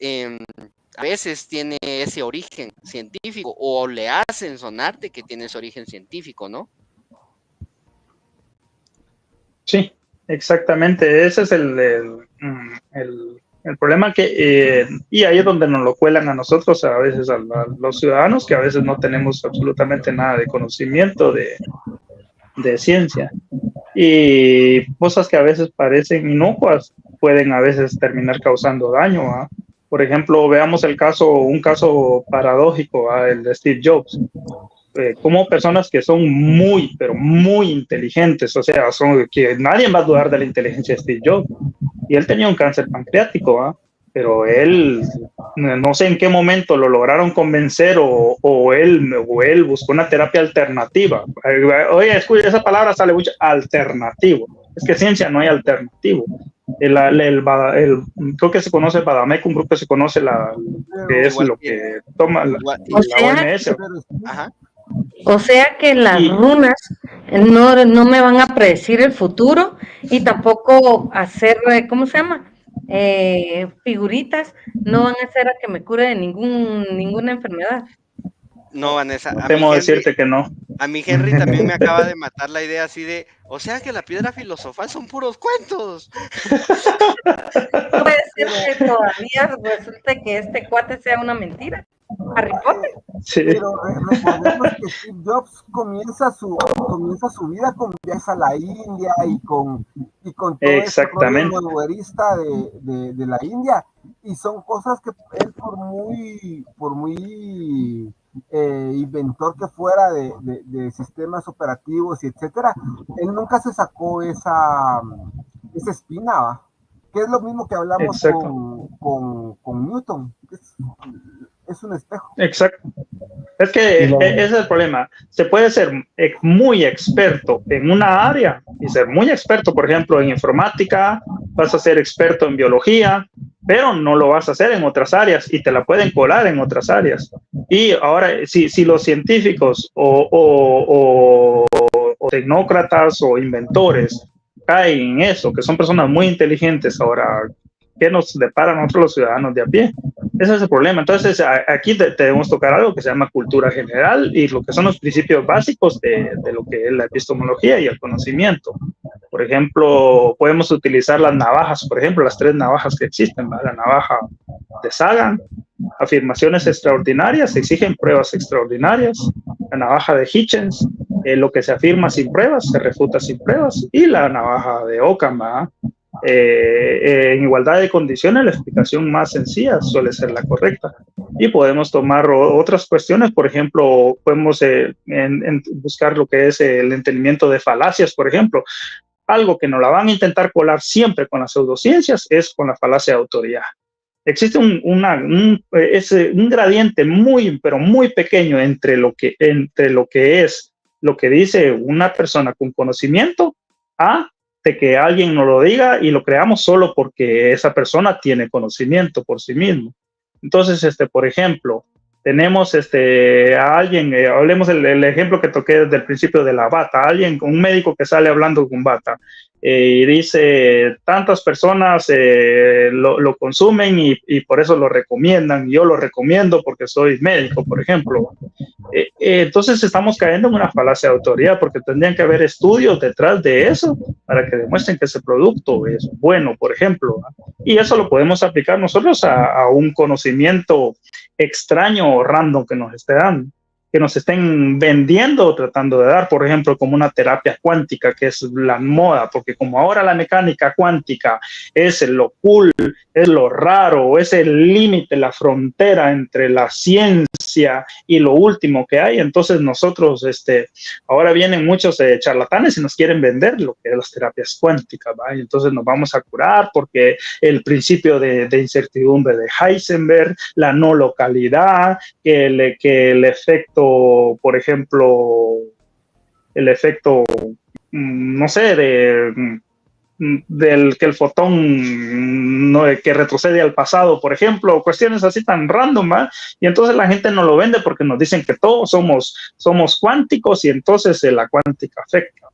a veces tiene ese origen científico o le hacen sonarte que tiene ese origen científico, ¿no? Sí, exactamente. Ese es el problema y ahí es donde nos lo cuelan a nosotros, a veces a los ciudadanos, que a veces no tenemos absolutamente nada de conocimiento de ciencia. Y cosas que a veces parecen inocuas pueden a veces terminar causando daño, Por ejemplo, veamos un caso paradójico, el de Steve Jobs. Como personas que son muy, pero muy inteligentes, o sea, que nadie va a dudar de la inteligencia de Steve Jobs. Y él tenía un cáncer pancreático, pero él, no sé en qué momento lo lograron convencer o él buscó una terapia alternativa. Oye, escucha, esa palabra sale mucho, alternativo. Es que ciencia no hay alternativo. Creo que se conoce el Badamecum, creo que se conoce que es lo que toma la OMS. Ajá. O sea que las runas no me van a predecir el futuro y tampoco hacer, ¿cómo se llama? Figuritas, no van a hacer a que me cure de ninguna enfermedad. No, Vanessa, Temo decirte que no. A mí Henry también me acaba de matar la idea así de, o sea que la piedra filosofal son puros cuentos. Puede ser que todavía resulte que este cuate sea una mentira. Harry Potter. Sí. Pero recordemos que Steve Jobs comienza su vida con viajes a la India y con todo este rollo nueverista de la India, y son cosas que él por muy inventor que fuera de sistemas operativos y etcétera, él nunca se sacó esa espina, ¿va? Que es lo mismo que hablamos con Newton, es un espejo. Exacto. Es que ese es el problema. Se puede ser muy experto en una área y ser muy experto, por ejemplo, en informática, vas a ser experto en biología, pero no lo vas a hacer en otras áreas y te la pueden colar en otras áreas. Y ahora, si los científicos o tecnócratas o inventores caen en eso, que son personas muy inteligentes, ahora, ¿qué nos depara a nosotros los ciudadanos de a pie? Ese es el problema. Entonces, aquí debemos tocar algo que se llama cultura general y lo que son los principios básicos de lo que es la epistemología y el conocimiento. Por ejemplo, podemos utilizar las navajas, por ejemplo, las 3 navajas que existen, ¿verdad? La navaja de Sagan, afirmaciones extraordinarias exigen pruebas extraordinarias, la navaja de Hitchens, lo que se afirma sin pruebas se refuta sin pruebas, y la navaja de Ockham, ¿verdad? En igualdad de condiciones, la explicación más sencilla suele ser la correcta. Y podemos tomar otras cuestiones, por ejemplo, podemos buscar lo que es el entendimiento de falacias, por ejemplo. Algo que nos la van a intentar colar siempre con las pseudociencias es con la falacia de autoridad. Existe un gradiente muy, pero muy pequeño entre lo que es lo que dice una persona con conocimiento de que alguien nos lo diga y lo creamos solo porque esa persona tiene conocimiento por sí mismo. Entonces, por ejemplo, tenemos a alguien, hablemos el ejemplo que toqué desde el principio de la bata, un médico que sale hablando con bata y dice, tantas personas lo consumen y por eso lo recomiendan, yo lo recomiendo porque soy médico, por ejemplo. Entonces estamos cayendo en una falacia de autoridad porque tendrían que haber estudios detrás de eso para que demuestren que ese producto es bueno, por ejemplo, ¿no? Y eso lo podemos aplicar nosotros a un conocimiento extraño o random que nos estén vendiendo o tratando de dar, por ejemplo, como una terapia cuántica, que es la moda, porque como ahora la mecánica cuántica es lo cool, es lo raro, es el límite, la frontera entre la ciencia y lo último que hay, entonces nosotros, ahora vienen muchos charlatanes y nos quieren vender lo que es las terapias cuánticas, ¿va? Y entonces nos vamos a curar porque el principio de incertidumbre de Heisenberg, la no localidad, que el efecto, por ejemplo, el efecto, no sé, del que el fotón que retrocede al pasado, por ejemplo, cuestiones así tan random, ¿eh? Y entonces la gente no lo vende porque nos dicen que todos somos cuánticos y entonces la cuántica afecta.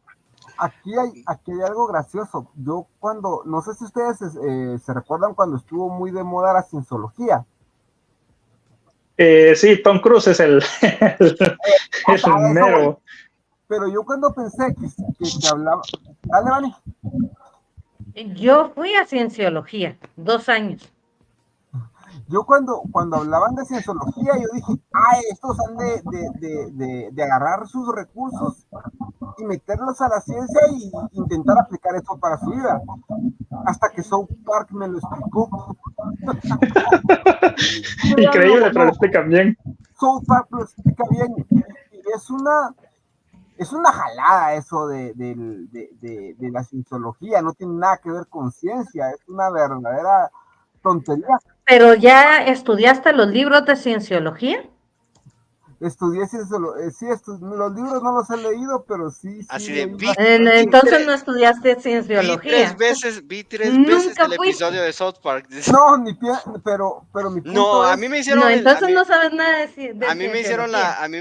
Aquí hay algo gracioso. Yo no sé si ustedes se recuerdan cuando estuvo muy de moda la cienciología. Sí, Tom Cruise es el mero. Pero yo cuando pensé que hablaba... Dale, Vani. Yo fui a cienciología 2 años. Yo cuando hablaban de cienciología, yo dije, estos han de agarrar sus recursos y meterlos a la ciencia y intentar aplicar eso para su vida. Hasta que South Park me lo explicó. Increíble, pero lo explican bien. South Park lo explica bien. Y es una jalada eso de la cienciología, no tiene nada que ver con ciencia, es una verdadera tontería. ¿Pero ya estudiaste los libros de cienciología? Estudié cienciología, sí, los libros no los he leído, pero sí. Así de Entonces no estudiaste cienciología. Vi tres veces el episodio de South Park. No, pero mi punto no, es... a mí me hicieron... No, entonces no sabes nada de a mí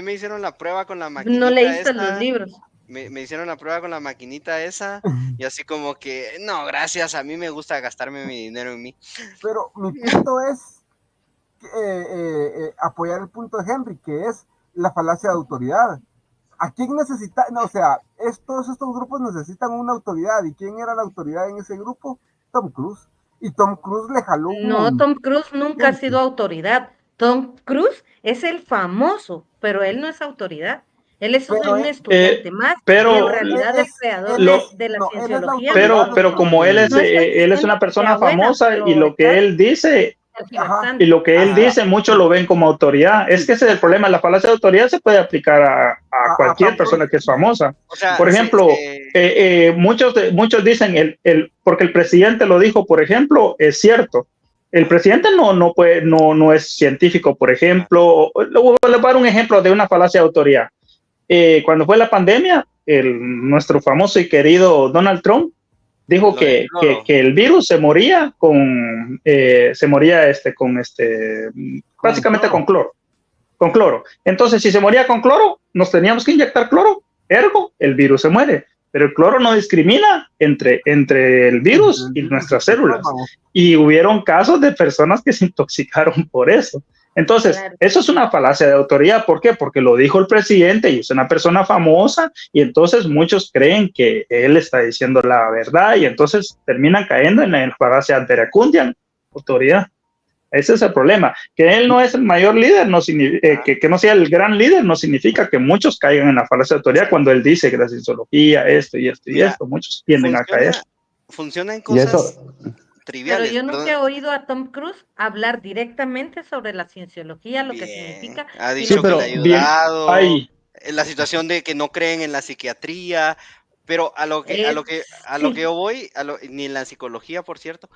me hicieron la prueba con la maquinita. No leíste los libros. Me hicieron la prueba con la maquinita esa y así como que, no, gracias, a mí me gusta gastarme mi dinero en mí. Pero mi punto es apoyar el punto de Henry, que es la falacia de autoridad. ¿A quién necesita? No, o sea, todos estos grupos necesitan una autoridad. ¿Y quién era la autoridad en ese grupo? Tom Cruise. Y Tom Cruise le jaló un montón. Tom Cruise nunca ha sido autoridad. Tom Cruise es el famoso, pero él no es autoridad. Él es un estudiante más, pero y en realidad es creador de la cienciología. Pero como él es una persona famosa y lo que él dice... Y lo que él dice, muchos lo ven como autoridad. Es que ese es el problema. La falacia de autoridad se puede aplicar a cualquier persona que es famosa. O sea, por ejemplo, muchos dicen, porque el presidente lo dijo, por ejemplo, es cierto. El presidente no es científico, por ejemplo. Le voy a dar un ejemplo de una falacia de autoridad. Cuando fue la pandemia, nuestro famoso y querido Donald Trump dijo que el virus se moría básicamente con cloro. Entonces, si se moría con cloro, nos teníamos que inyectar cloro, ergo, el virus se muere. Pero el cloro no discrimina entre el virus y nuestras células. Y hubieron casos de personas que se intoxicaron por eso. Entonces, eso es una falacia de autoridad. ¿Por qué? Porque lo dijo el presidente y es una persona famosa y entonces muchos creen que él está diciendo la verdad y entonces terminan cayendo en la falacia de autoridad. Ese es el problema. Que él no es el mayor líder, que no sea el gran líder, no significa que muchos caigan en la falacia de autoridad cuando él dice que la cienciología, esto y esto y esto, muchos tienden a caer. Funciona en cosas... triviales, pero yo nunca he oído a Tom Cruise hablar directamente sobre la cienciología, lo que significa. Ha dicho que le ha ayudado, la situación de que no creen en la psiquiatría, pero a lo que yo voy, ni en la psicología, por cierto,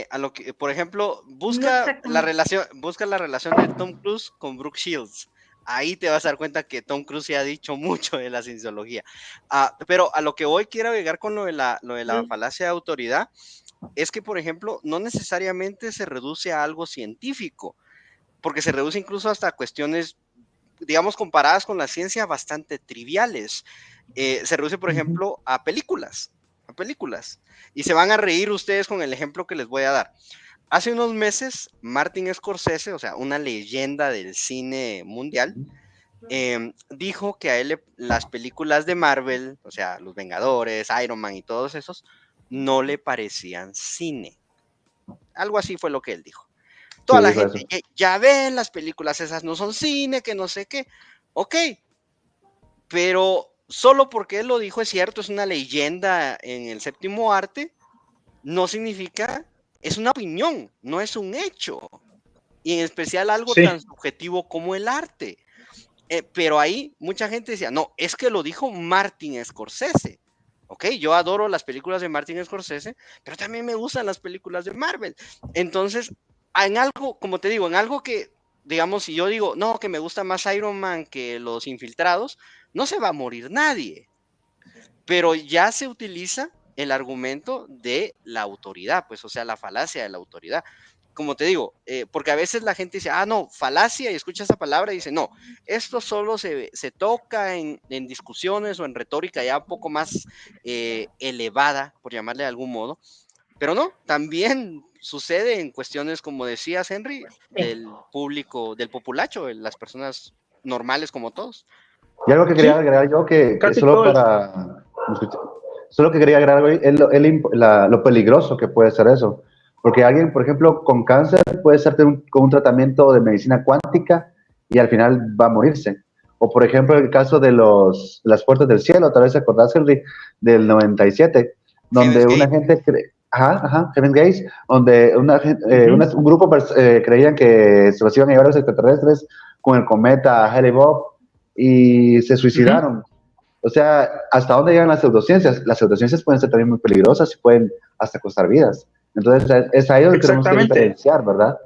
a lo que, por ejemplo, busca la relación de Tom Cruise con Brooke Shields. Ahí te vas a dar cuenta que Tom Cruise se ha dicho mucho de la cienciología. Pero a lo que hoy quiero llegar con lo de la falacia de autoridad, es que, por ejemplo, no necesariamente se reduce a algo científico, porque se reduce incluso hasta cuestiones, digamos, comparadas con la ciencia, bastante triviales. Se reduce, por ejemplo, a películas. Y se van a reír ustedes con el ejemplo que les voy a dar. Hace unos meses, Martin Scorsese, o sea, una leyenda del cine mundial, dijo que a él las películas de Marvel, o sea, Los Vengadores, Iron Man y todos esos, no le parecían cine. Algo así fue lo que él dijo. Toda la gente, ya ven, las películas esas no son cine, que no sé qué. Ok, pero solo porque él lo dijo, es cierto, es una leyenda en el séptimo arte, no significa, es una opinión, no es un hecho. Y en especial algo tan subjetivo como el arte. Pero ahí mucha gente decía, no, es que lo dijo Martin Scorsese. Ok, yo adoro las películas de Martin Scorsese, pero también me gustan las películas de Marvel. Entonces, en algo, como te digo, en algo que, digamos, si yo digo, no, que me gusta más Iron Man que Los Infiltrados, no se va a morir nadie. Pero ya se utiliza el argumento de la autoridad, pues, o sea, la falacia de la autoridad. Como te digo, porque a veces la gente dice, no, falacia, y escucha esa palabra y dice, no, esto solo se toca en discusiones o en retórica ya un poco más elevada, por llamarle de algún modo, pero no, también sucede en cuestiones, como decías, Henry, del público, del populacho, de las personas normales como todos. Y algo que quería agregar yo, que solo que quería agregar es lo peligroso que puede ser eso. Porque alguien, por ejemplo, con cáncer puede ser con un tratamiento de medicina cuántica y al final va a morirse. O por ejemplo el caso de las puertas del cielo, tal vez te acordás, Henry, del 97, donde Heaven's una Gate. gente, Heaven's Gates, donde un grupo creían que se los iban a llevar los extraterrestres con el cometa Hale-Bopp y se suicidaron. O sea, ¿hasta dónde llegan las pseudociencias? Las pseudociencias pueden ser también muy peligrosas y pueden hasta costar vidas. Entonces, es ahí donde tenemos que Exactamente. diferenciar, ¿verdad?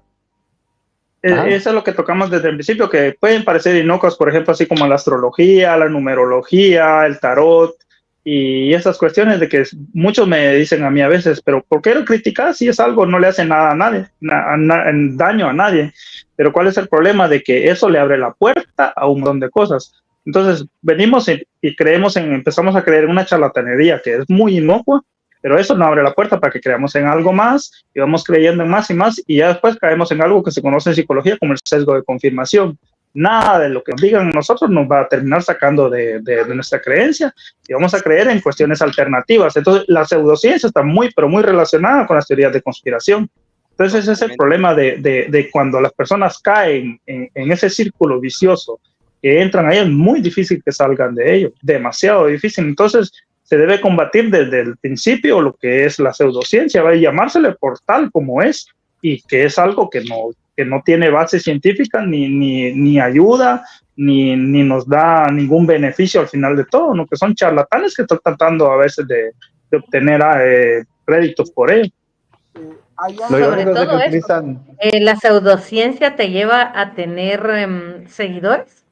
Ajá. Eso es lo que tocamos desde el principio, que pueden parecer inocuas, por ejemplo, así como la astrología, la numerología, el tarot y esas cuestiones de que muchos me dicen a mí a veces, pero ¿por qué lo criticas si es algo no le hace nada a nadie, daño a nadie? Pero ¿cuál es el problema? De que eso le abre la puerta a un montón de cosas. Entonces, venimos y empezamos a creer en una charlatanería que es muy inocua, pero eso nos abre la puerta para que creamos en algo más y vamos creyendo en más y ya después caemos en algo que se conoce en psicología como el sesgo de confirmación. Nada de lo que nos digan nosotros nos va a terminar sacando de nuestra creencia y vamos a creer en cuestiones alternativas. Entonces, la pseudociencia está muy, pero muy relacionada con las teorías de conspiración. Entonces, ese es el problema de cuando las personas caen en ese círculo vicioso, que entran ahí, es muy difícil que salgan de ello, demasiado difícil. Entonces, se debe combatir desde el principio lo que es la pseudociencia, va a llamársele por tal como es, y que es algo que no tiene base científica, ni ayuda, ni nos da ningún beneficio al final de todo, ¿no? Que son charlatanes que están tratando a veces de obtener créditos por ello. Sobre todo eso, la pseudociencia te lleva a tener seguidores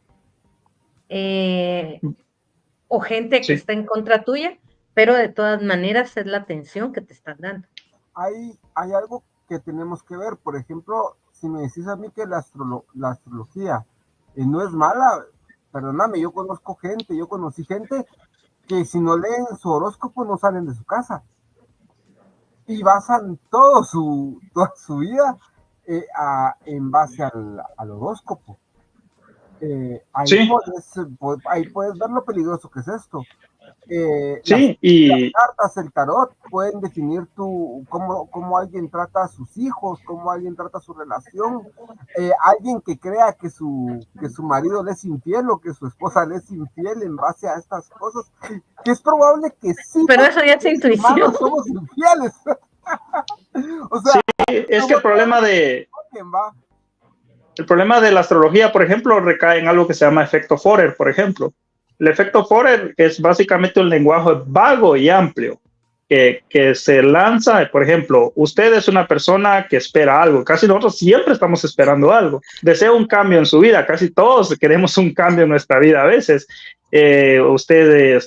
o gente que está en contra tuya, pero de todas maneras es la atención que te están dando. Hay algo que tenemos que ver, por ejemplo, si me decís a mí que la astrología no es mala, perdóname, yo conocí gente que si no leen su horóscopo no salen de su casa y basan toda su vida en base al horóscopo. Ahí puedes ver lo peligroso que es esto. Las cartas, el tarot, pueden definir cómo alguien trata a sus hijos, cómo alguien trata su relación. Alguien que crea que su marido le es infiel o que su esposa le es infiel en base a estas cosas, que es probable que sí. Pero eso ya es intuición. Somos infieles. O sea, sí, es que el problema de la astrología, por ejemplo, recae en algo que se llama efecto Forer, por ejemplo. El efecto Forer es básicamente un lenguaje vago y amplio que se lanza. Por ejemplo, usted es una persona que espera algo. Casi nosotros siempre estamos esperando algo. Desea un cambio en su vida. Casi todos queremos un cambio en nuestra vida a veces. Usted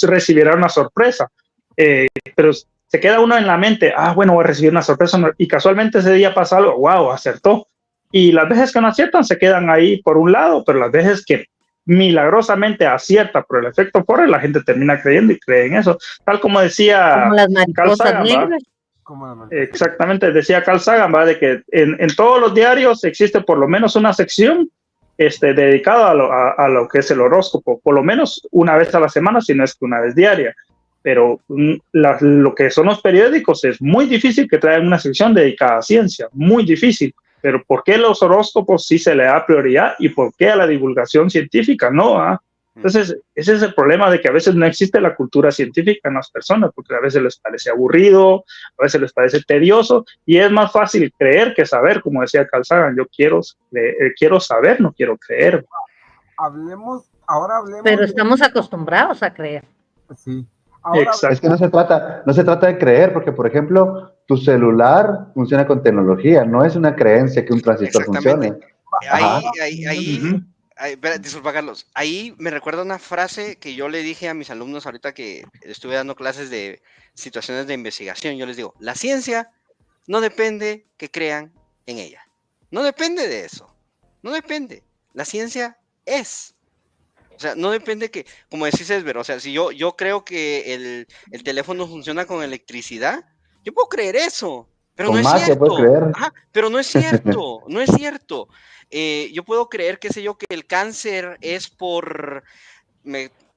recibirá una sorpresa. Pero se queda uno en la mente, bueno, voy a recibir una sorpresa. Y casualmente ese día pasa algo. ¡Wow! Acertó. Y las veces que no aciertan se quedan ahí por un lado, pero las veces que milagrosamente acierta por el efecto Forer, la gente termina creyendo y cree en eso, tal como decía como las mariposas negras. Exactamente, decía Carl Sagan, ¿va? De que en todos los diarios existe por lo menos una sección dedicada a lo que es el horóscopo, por lo menos una vez a la semana, si no es que una vez diaria. Pero lo que son los periódicos es muy difícil que traigan una sección dedicada a ciencia, muy difícil. Pero ¿por qué los horóscopos sí se le da prioridad y por qué a la divulgación científica no? Entonces, ese es el problema de que a veces no existe la cultura científica en las personas, porque a veces les parece aburrido, a veces les parece tedioso, y es más fácil creer que saber, como decía Carl Sagan, yo quiero saber, no quiero creer. Ahora hablemos. Pero estamos acostumbrados a creer. Sí. Es que no se trata de creer, porque por ejemplo, tu celular funciona con tecnología, no es una creencia que un transistor funcione. Disculpa, Carlos, ahí me recuerda una frase que yo le dije a mis alumnos ahorita que estuve dando clases de situaciones de investigación. Yo les digo, la ciencia no depende que crean en ella, no depende de eso, no depende, la ciencia es. O sea, no depende que, como decís, Esber, o sea, si yo creo que el teléfono funciona con electricidad, yo puedo creer eso, pero con no es magia, cierto. Creer. Pero no es cierto, no es cierto. Yo puedo creer, qué sé yo, que el cáncer es por,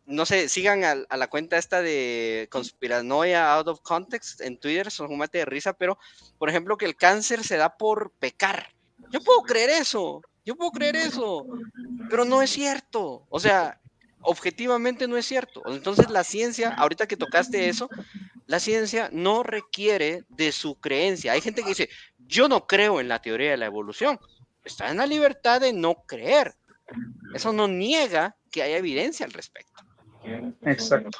no sé, sigan a la cuenta esta de Conspiranoia Out of Context en Twitter, son un mate de risa, pero, por ejemplo, que el cáncer se da por pecar. Yo puedo creer eso. Yo puedo creer eso, pero no es cierto. O sea, objetivamente no es cierto. Entonces la ciencia, ahorita que tocaste eso, la ciencia no requiere de su creencia. Hay gente que dice, yo no creo en la teoría de la evolución. Está en la libertad de no creer. Eso no niega que haya evidencia al respecto. Exacto.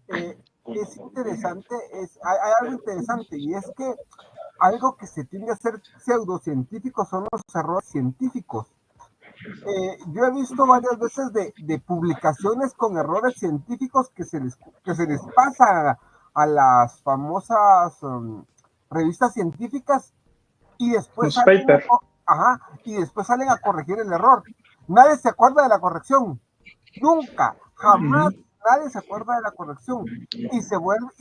Es interesante, hay algo interesante, y es que algo que se tiende a ser pseudocientífico son los errores científicos. Yo he visto varias veces de publicaciones con errores científicos que se les pasa a las famosas revistas científicas y después salen a corregir el error. Nadie se acuerda de la corrección. Nunca, jamás nadie se acuerda de la corrección. Y se vuelven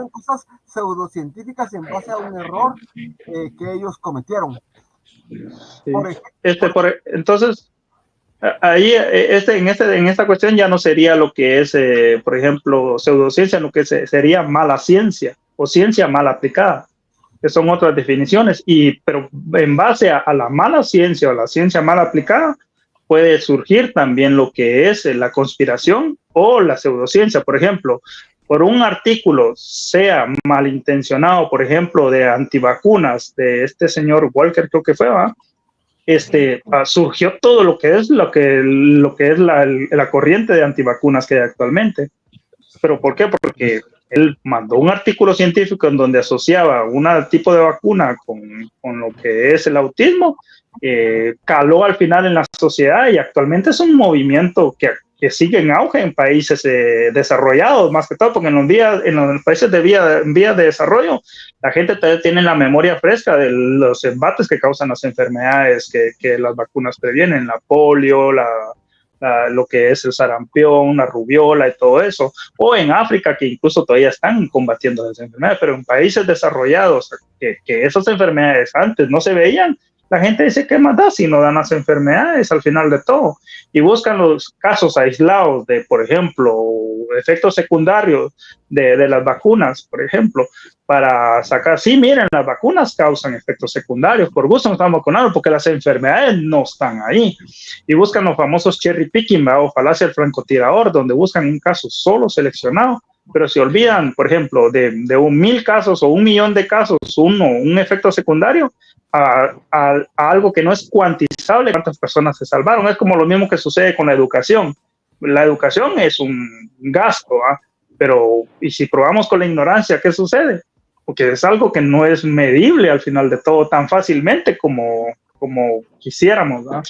cosas pseudocientíficas en base a un error que ellos cometieron. Sí. Entonces, ahí en esta cuestión ya no sería lo que es, por ejemplo, pseudociencia, lo que sería mala ciencia o ciencia mal aplicada, que son otras definiciones. Pero en base a la mala ciencia o la ciencia mal aplicada, puede surgir también lo que es la conspiración o la pseudociencia. Por ejemplo, por un artículo sea malintencionado, por ejemplo, de antivacunas de este señor Walker, creo que fue, ¿va? Surgió todo lo que es la corriente de antivacunas que hay actualmente. ¿Pero por qué? Porque él mandó un artículo científico en donde asociaba un tipo de vacuna con lo que es el autismo, caló al final en la sociedad y actualmente es un movimiento que sigue en auge en países desarrollados, más que todo, porque en los países en vías de desarrollo, la gente todavía tiene la memoria fresca de los embates que causan las enfermedades que las vacunas previenen, la polio, lo que es el sarampión, la rubiola y todo eso, o en África que incluso todavía están combatiendo esas enfermedades, pero en países desarrollados que esas enfermedades antes no se veían, la gente dice, ¿qué más da si no dan las enfermedades al final de todo? Y buscan los casos aislados de, por ejemplo, efectos secundarios de las vacunas, por ejemplo, para sacar, sí, miren, las vacunas causan efectos secundarios, por gusto no están vacunados porque las enfermedades no están ahí. Y buscan los famosos cherry picking, o falacia del francotirador, donde buscan un caso solo seleccionado, pero se olvidan, por ejemplo, de 1,000 casos o 1,000,000 de casos, un efecto secundario, a algo que no es cuantizable, cuántas personas se salvaron. Es como lo mismo que sucede con la educación. La educación es un gasto, pero ¿y si probamos con la ignorancia, qué sucede? Porque es algo que no es medible al final de todo tan fácilmente como quisiéramos, ¿no?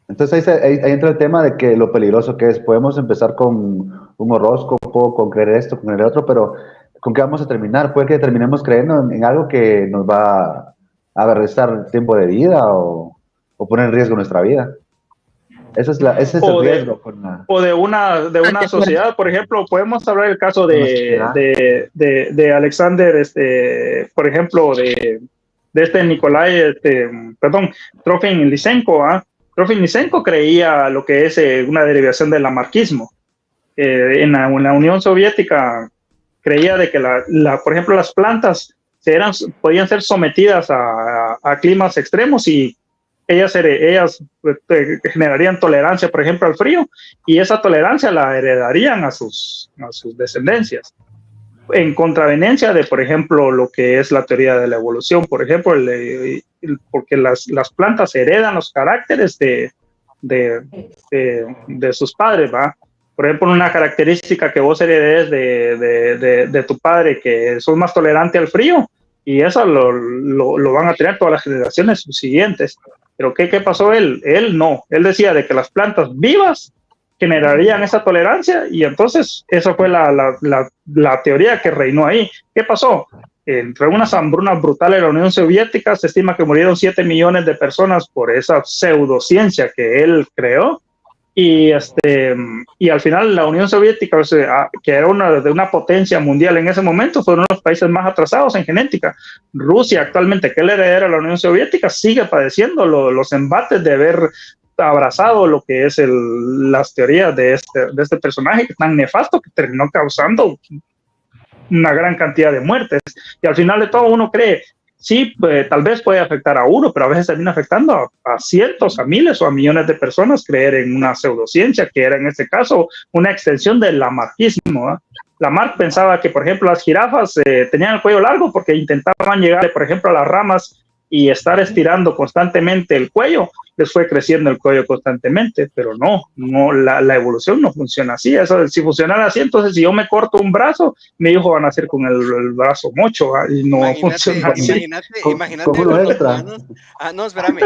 Entonces ahí entra el tema de que lo peligroso que es. Podemos empezar con un horóscopo, con creer esto, con creer otro, pero ¿con qué vamos a terminar? Puede que terminemos creyendo en algo que nos va a restar tiempo de vida o poner en riesgo nuestra vida. Ese es el riesgo. O de una sociedad, por ejemplo, podemos hablar del caso de Alexander, por ejemplo, de este Nikolai, Trofim Lysenko. Trofim Lysenko creía lo que es una derivación del lamarquismo. En la Unión Soviética creía de que, por ejemplo, las plantas podían ser sometidas a climas extremos y ellas generarían tolerancia, por ejemplo, al frío, y esa tolerancia la heredarían a sus descendencias. En contraveniencia de, por ejemplo, lo que es la teoría de la evolución, por ejemplo, porque las plantas heredan los caracteres de sus padres, ¿va? Por ejemplo, una característica que vos heredes de tu padre, que sos más tolerante al frío, y eso lo van a tener todas las generaciones siguientes. Pero ¿qué pasó él? Él no. Él decía de que las plantas vivas generarían esa tolerancia, y entonces esa fue la teoría que reinó ahí. ¿Qué pasó? Entre unas hambrunas brutales de la Unión Soviética, se estima que murieron 7 millones de personas por esa pseudociencia que él creó. Y al final la Unión Soviética, que era una potencia mundial en ese momento, fue uno de los países más atrasados en genética. Rusia actualmente, que es la heredera de la Unión Soviética, sigue padeciendo los embates de haber abrazado lo que es las teorías de este personaje tan nefasto que terminó causando una gran cantidad de muertes. Y al final de todo uno cree, sí, pues, tal vez puede afectar a uno, pero a veces termina afectando a cientos, a miles o a millones de personas creer en una pseudociencia, que era en este caso una extensión del lamarckismo, ¿eh? Lamarck pensaba que, por ejemplo, las jirafas tenían el cuello largo porque intentaban llegar, por ejemplo, a las ramas y estar estirando constantemente el cuello, les fue creciendo el cuello constantemente, pero no, la evolución no funciona así. Eso, si funcionara así, entonces si yo me corto un brazo, mi hijo va a nacer con el brazo mocho, ¿eh? Y no funciona así. Imagínate Con uno los extra. humanos. No, espérame,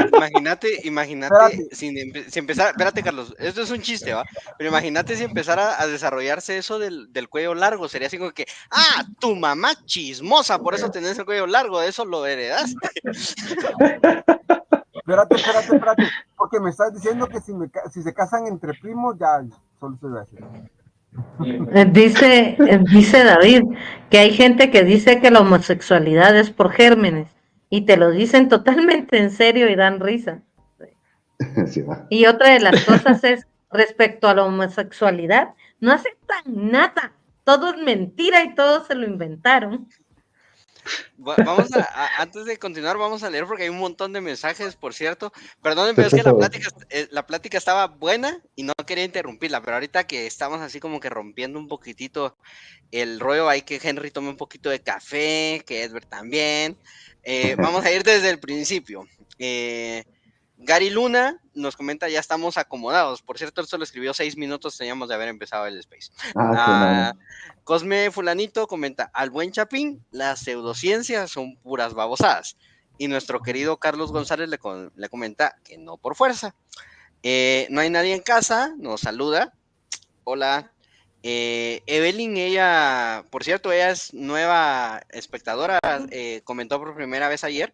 imagínate si empezara, espérate, Carlos, esto es un chiste, ¿va? Pero imagínate si empezara a desarrollarse eso del cuello largo, sería así como que, tu mamá chismosa, por eso tenés el cuello largo, de eso lo heredaste. Espérate, porque me estás diciendo que si se casan entre primos, ya solo se va a decir. Dice David que hay gente que dice que la homosexualidad es por gérmenes y te lo dicen totalmente en serio y dan risa. Sí, va. Y otra de las cosas es respecto a la homosexualidad, no aceptan nada, todo es mentira y todo se lo inventaron. Vamos antes de continuar, vamos a leer porque hay un montón de mensajes, por cierto. Perdonen, pero es que la plática estaba buena y no quería interrumpirla, pero ahorita que estamos así como que rompiendo un poquitito el rollo, hay que Henry tome un poquito de café, que Edward también. Vamos a ir desde el principio. Gary Luna nos comenta, ya estamos acomodados. Por cierto, él solo escribió 6 minutos, teníamos de haber empezado el space. Cosme Fulanito comenta, al buen Chapín, las pseudociencias son puras babosadas. Y nuestro querido Carlos González le comenta que no por fuerza. No hay nadie en casa, nos saluda. Hola. Evelyn, ella, por cierto, ella es nueva espectadora, comentó por primera vez ayer.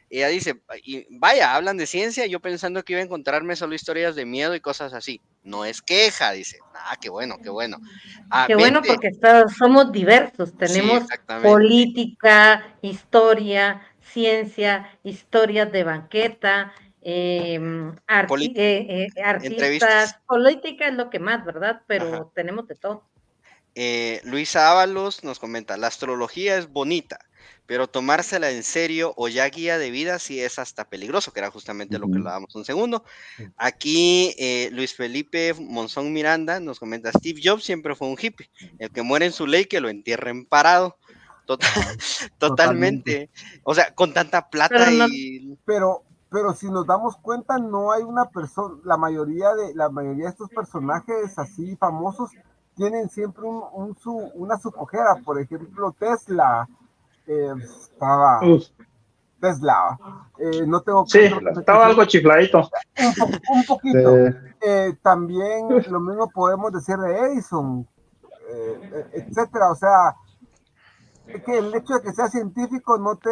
Ella dice, vaya, hablan de ciencia, yo pensando que iba a encontrarme solo historias de miedo y cosas así. No es queja, dice. Qué bueno, qué bueno. Qué bueno, porque somos diversos, tenemos política, historia, ciencia, historias de banqueta, artistas, política es lo que más, ¿verdad? Pero tenemos de todo. Luisa Ábalos nos comenta, la astrología es bonita, pero tomársela en serio o ya guía de vida sí es hasta peligroso, que era justamente lo que hablábamos un segundo. Aquí Luis Felipe Monzón Miranda nos comenta, Steve Jobs siempre fue un hippie, el que muere en su ley que lo entierren parado. Totalmente. O sea, con tanta plata pero si nos damos cuenta, no hay una persona, la mayoría de estos personajes así famosos tienen siempre una subcojera. Por ejemplo, Tesla. Tesla. No tengo estaba algo chifladito. Un poquito. También lo mismo podemos decir de Edison, etcétera. O sea, que el hecho de que sea científico no te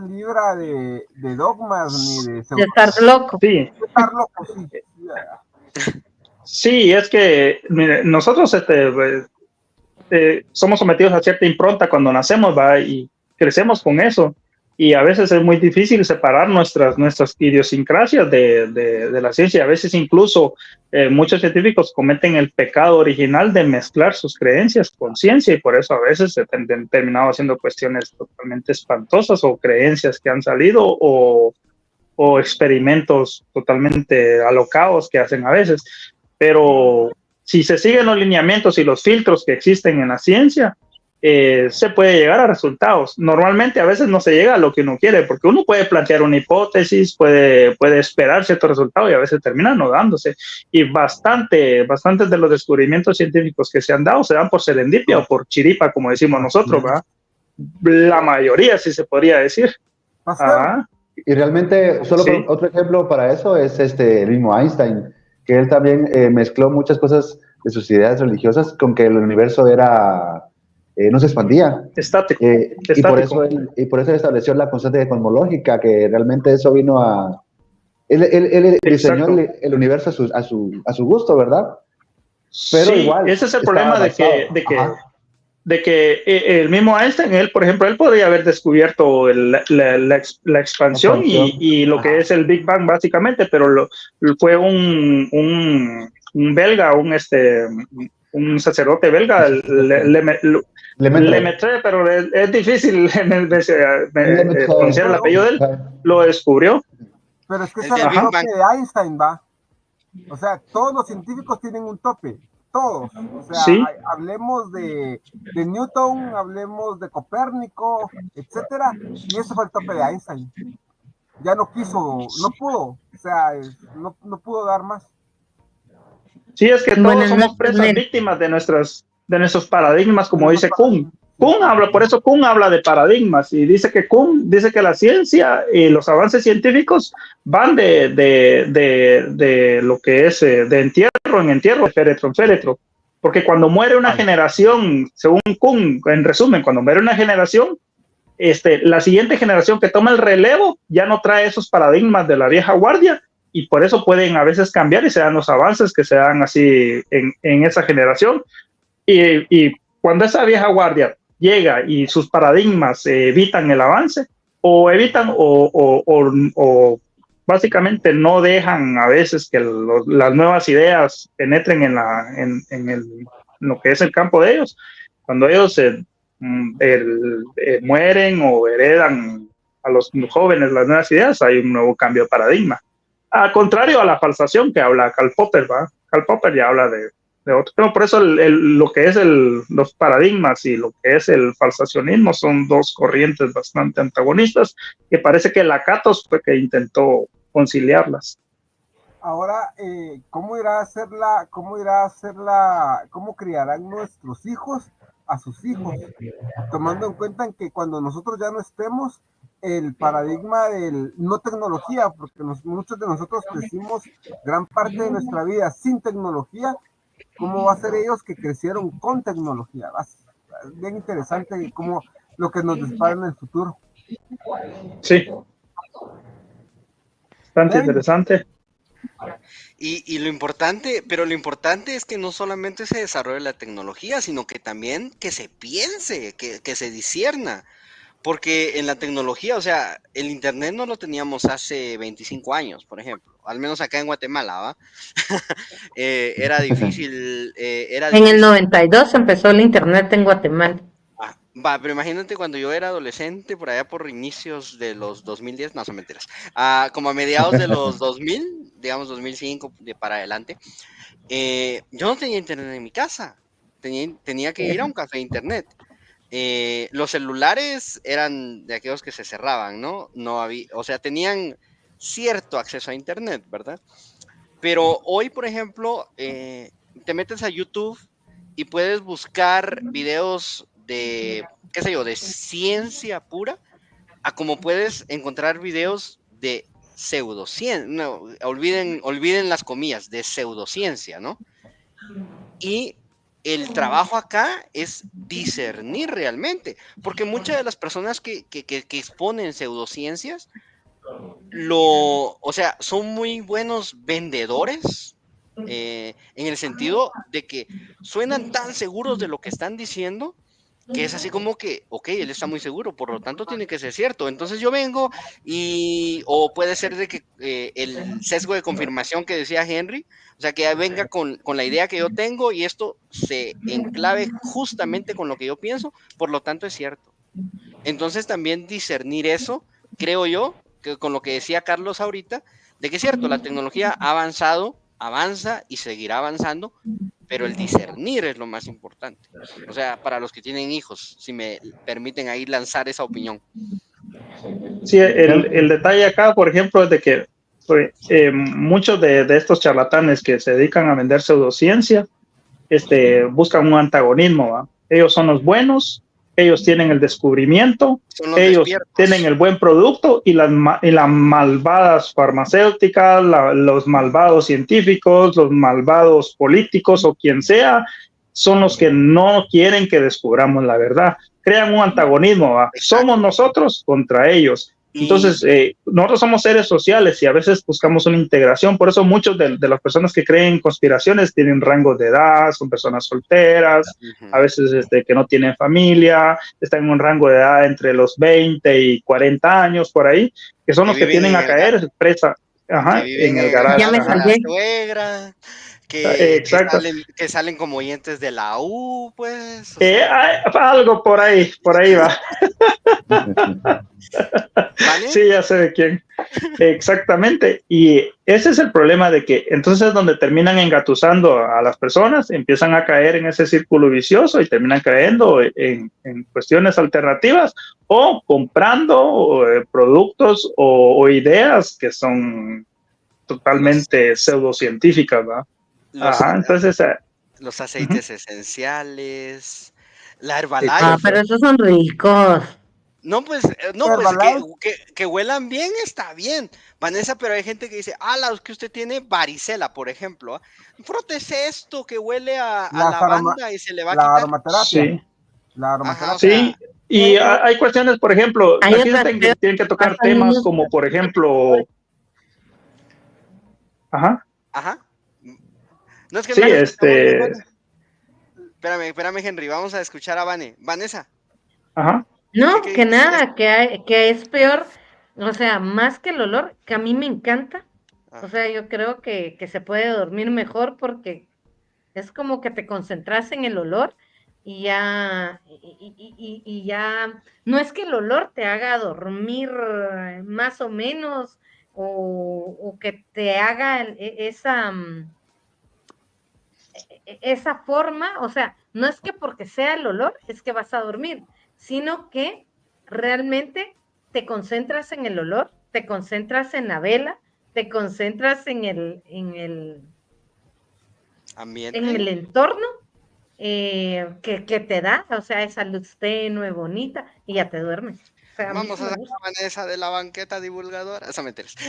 libra de dogmas ni de estar loco. Sí. De estar loco, sí. Sí, es que mire, nosotros somos sometidos a cierta impronta cuando nacemos, ¿va? Y crecemos con eso. Y a veces es muy difícil separar nuestras idiosincrasias de la ciencia. A veces incluso muchos científicos cometen el pecado original de mezclar sus creencias con ciencia y por eso a veces se han terminado haciendo cuestiones totalmente espantosas o creencias que han salido o experimentos totalmente alocados que hacen a veces. Pero si se siguen los lineamientos y los filtros que existen en la ciencia, se puede llegar a resultados. Normalmente a veces no se llega a lo que uno quiere, porque uno puede plantear una hipótesis, puede esperar cierto resultado y a veces termina no dándose. Y bastantes de los descubrimientos científicos que se han dado se dan por serendipia o por chiripa, como decimos nosotros, ¿verdad? La mayoría, sí se podría decir. Y realmente, otro ejemplo para eso es el mismo Einstein, que él también mezcló muchas cosas de sus ideas religiosas con que el universo no se expandía. Estático. Y por eso él estableció la constante cosmológica, que realmente eso vino a... Él diseñó el universo a su gusto, ¿verdad? Pero sí, igual, ese es el problema de que el mismo Einstein, él, por ejemplo, él podría haber descubierto la expansión y lo que es el Big Bang básicamente, pero fue un belga, un sacerdote belga, Lemaitre, pero es difícil pronunciar el apellido de él. Lo descubrió. Pero es que El ese es del el Big tope Bang. de Einstein, va. O sea, todos los científicos tienen un tope, todos. O sea, Sí. hablemos de Newton, hablemos de Copérnico, etcétera, y ese fue el tope de Einstein. Ya no quiso, no pudo, o sea, no pudo dar más. Sí, es que todos Buenas somos noches, presas, Nel. víctimas de nuestros paradigmas, como dice Kuhn. Por eso Kuhn habla de paradigmas y dice que Kuhn dice que la ciencia y los avances científicos van de lo que es de entierro en entierro, féretro en féretro. Porque cuando muere una generación, según Kuhn, en resumen, cuando muere una generación, la siguiente generación que toma el relevo ya no trae esos paradigmas de la vieja guardia, y por eso pueden a veces cambiar y se dan los avances que se dan así en esa generación. Y cuando esa vieja guardia llega y sus paradigmas evitan el avance, o evitan o básicamente no dejan a veces que las nuevas ideas penetren en lo que es el campo de ellos, cuando ellos mueren o heredan a los jóvenes las nuevas ideas, hay un nuevo cambio de paradigma. Al contrario a la falsación que habla Karl Popper, ¿va? Karl Popper ya habla de otro tema. Por eso lo que es los paradigmas y lo que es el falsacionismo son dos corrientes bastante antagonistas, que parece que Lakatos fue que intentó conciliarlas. Ahora, ¿cómo criarán nuestros hijos a sus hijos? Tomando en cuenta que cuando nosotros ya no estemos, el paradigma del no tecnología, porque muchos de nosotros crecimos gran parte de nuestra vida sin tecnología, ¿cómo va a ser ellos que crecieron con tecnología? Es bien interesante cómo lo que nos dispara en el futuro. Sí. Bastante interesante. Y lo importante es que no solamente se desarrolle la tecnología, sino que también que se piense, que se discierna. Porque en la tecnología, o sea, el internet no lo teníamos hace 25 años, por ejemplo. Al menos acá en Guatemala, ¿va? Era difícil. En el 92 empezó el internet en Guatemala. Va, pero imagínate cuando yo era adolescente, por allá por inicios de los 2010, no son mentiras, como a mediados de los 2000, digamos 2005 para adelante, yo no tenía internet en mi casa, tenía que ir a un café de internet. Los celulares eran de aquellos que se cerraban, ¿no? No había, o sea, tenían cierto acceso a internet, ¿verdad? Pero hoy, por ejemplo, te metes a YouTube y puedes buscar videos de, qué sé yo, de ciencia pura, a como puedes encontrar videos de pseudociencia, no, olviden las comillas, de pseudociencia, ¿no? Y el trabajo acá es discernir realmente, porque muchas de las personas que exponen pseudociencias, o sea, son muy buenos vendedores, en el sentido de que suenan tan seguros de lo que están diciendo, que es así como que, ok, él está muy seguro, por lo tanto tiene que ser cierto. Entonces yo vengo o puede ser de que el sesgo de confirmación que decía Henry, o sea, que venga con la idea que yo tengo y esto se enclave justamente con lo que yo pienso, por lo tanto es cierto. Entonces también discernir eso, creo yo, que con lo que decía Carlos ahorita, de que es cierto, la tecnología ha avanzado, avanza y seguirá avanzando, pero el discernir es lo más importante. O sea, para los que tienen hijos, si me permiten ahí lanzar esa opinión. Sí, el detalle acá, por ejemplo, es de que muchos de estos charlatanes que se dedican a vender pseudociencia buscan un antagonismo, ¿va? Ellos son los buenos, ellos tienen el descubrimiento, ellos despiertos. tienen el buen producto y las malvadas farmacéuticas, los malvados científicos, los malvados políticos o quien sea, son los que no quieren que descubramos la verdad. Crean un antagonismo, ¿va? Somos nosotros contra ellos. Entonces, nosotros somos seres sociales y a veces buscamos una integración. Por eso muchos de las personas que creen en conspiraciones tienen rangos de edad, son personas solteras, a veces que no tienen familia, están en un rango de edad entre los 20 y 40 años, por ahí, que son los que tienden a caer presa en el garaje. Ya me salvé. Suegra, Exacto. Que salen como oyentes de la U, pues. Algo por ahí va. ¿Vale? Sí, ya sé de quién. Exactamente. Y ese es el problema de que entonces es donde terminan engatusando a las personas, empiezan a caer en ese círculo vicioso y terminan cayendo en cuestiones alternativas o comprando productos o ideas que son totalmente pseudocientíficas, ¿verdad? Entonces... los aceites esenciales, la Ah, Herbalife. pero esos son ricos. No, pues que huelan bien está bien, Vanessa, pero hay gente que dice, los que usted tiene varicela, por ejemplo, frótese esto que huele a lavanda y se le va a la quitar. aromaterapia. Sí. La aromaterapia. Sí, y hay cuestiones, por ejemplo, Hay aquí otras tienen que tocar pasan temas unos- como, por ejemplo, Ajá. No es que sí, no la escuchamos bien, Vane. Espérame, Henry, vamos a escuchar a Vanessa. ajá, No, ¿Qué que dices? nada, que es peor, o sea, más que el olor, que a mí me encanta. O sea, yo creo que se puede dormir mejor porque es como que te concentras en el olor y ya, y ya, no es que el olor te haga dormir más o menos o que te haga esa forma, o sea, no es que porque sea el olor es que vas a dormir, sino que realmente te concentras en el olor, te concentras en la vela, te concentras en el Ambiente. entorno que te da, o sea, esa luz tenue, bonita, y ya te duermes. O sea, a mí Vamos sí a me sacar gusta. a Vanessa de la banqueta divulgadora. Esa me interesa.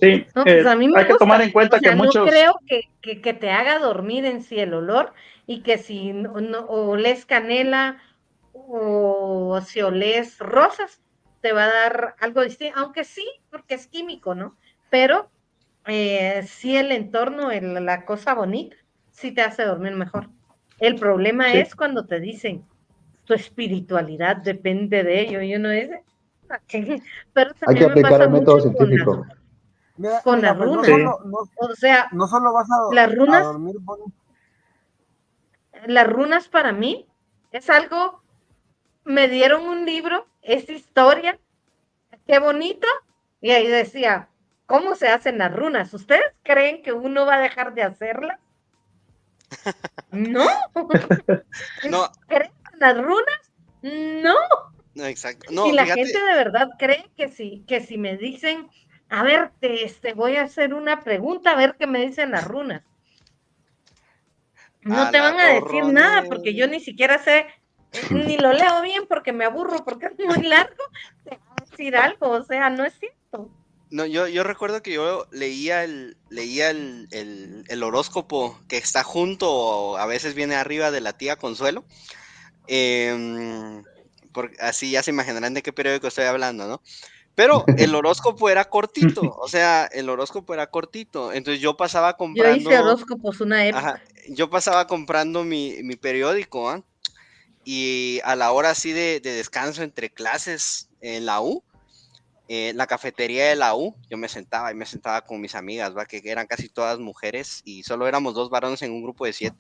sí, No, pues a mí me hay que tomar gusta. en O cuenta que sea, no muchos, creo que te haga dormir en sí el olor y que si no oles canela o si oles rosas, te va a dar algo distinto, aunque sí, porque es químico, ¿no? Pero sí el entorno, la cosa bonita, sí te hace dormir mejor. El problema sí, es cuando te dicen, tu espiritualidad depende de ello, y uno dice, "¿A qué?". Pero Hay que también me aplicar pasa el método mucho científico. con las Mira, pues runas. sí, O sea, no solo vas las a runas, dormir bonito. las runas para mí es algo, me dieron un libro, es historia, qué bonito, y ahí decía, ¿cómo se hacen las runas? ¿Ustedes creen que uno va a dejar de hacerlas? No. No, ¿Creen en las runas? No. no, exacto. Y No, la gente fíjate. de verdad cree que si me dicen, a ver, te voy a hacer una pregunta, a ver qué me dicen las runas. No A te la van a decir nada porque yo ronronea. ni siquiera sé, ni lo leo bien porque me aburro, porque es muy largo. Te va a decir algo, o sea, no es cierto. No, yo recuerdo que yo leía el horóscopo que está junto, o a veces viene arriba de la tía Consuelo. Así ya se imaginarán de qué periódico estoy hablando, ¿no? Pero el horóscopo era cortito, o sea, el horóscopo era cortito. Entonces yo pasaba Yo hice comprando, horóscopos una ajá, época. yo pasaba comprando mi periódico, ¿ah? Y a la hora así de descanso entre clases en la U, la cafetería de la U, yo me sentaba con mis amigas, ¿va? Que eran casi todas mujeres y solo éramos 2 varones en un grupo de 7.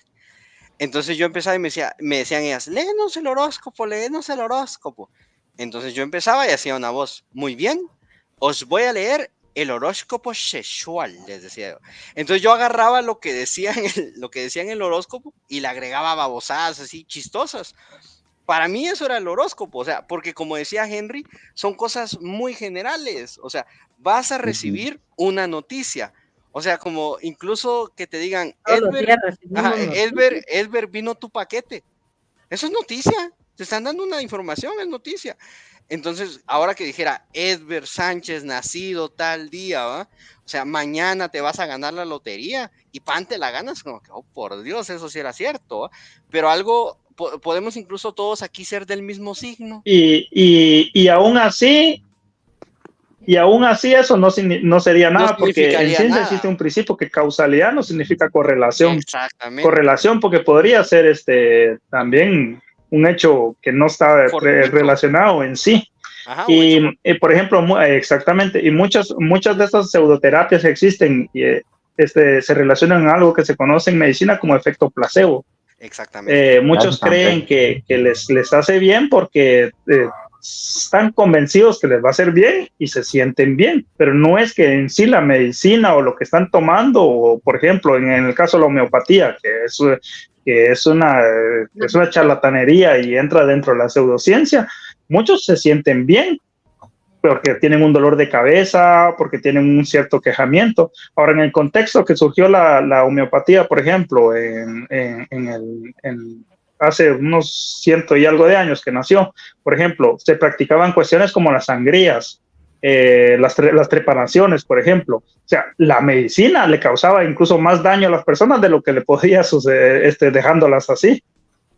Entonces yo empezaba y me decían ellas, léenos el horóscopo, léenos el horóscopo. Entonces yo empezaba y hacía una voz, muy bien, os voy a leer el horóscopo sexual, les decía yo. Entonces yo agarraba lo que decía en el horóscopo y le agregaba babosadas así chistosas. Para mí eso era el horóscopo, o sea, porque como decía Henry, son cosas muy generales, o sea, vas a recibir una noticia, o sea, como incluso que te digan, Todos los días recibimos noticias. Edber, vino tu paquete, eso es noticia, te están dando una información, es noticia. Entonces, ahora que dijera, Edber Sánchez, nacido tal día, ¿va? O sea, mañana te vas a ganar la lotería y pan te la ganas, como que, oh, por Dios, eso sí era cierto, ¿va? Pero algo, podemos incluso todos aquí ser del mismo signo. y aún así eso no sería No nada, porque en significaría ciencia existe nada. un principio que causalidad no significa correlación. Exactamente. Correlación porque podría ser también un hecho que no está relacionado en sí. Ajá, Y por ejemplo, exactamente, y muchas de estas pseudoterapias que existen se relacionan a algo que se conoce en medicina como efecto placebo. Exactamente. Muchos creen que les hace bien porque están convencidos que les va a hacer bien y se sienten bien, pero no es que en sí la medicina o lo que están tomando, o por ejemplo en el caso de la homeopatía, que es una charlatanería y entra dentro de la pseudociencia, muchos se sienten bien porque tienen un dolor de cabeza, porque tienen un cierto quejamiento. Ahora, en el contexto que surgió la homeopatía, por ejemplo, hace unos 100 y algo de años que nació, por ejemplo, se practicaban cuestiones como las sangrías, las trepanaciones, por ejemplo. O sea, la medicina le causaba incluso más daño a las personas de lo que le podía suceder, dejándolas así.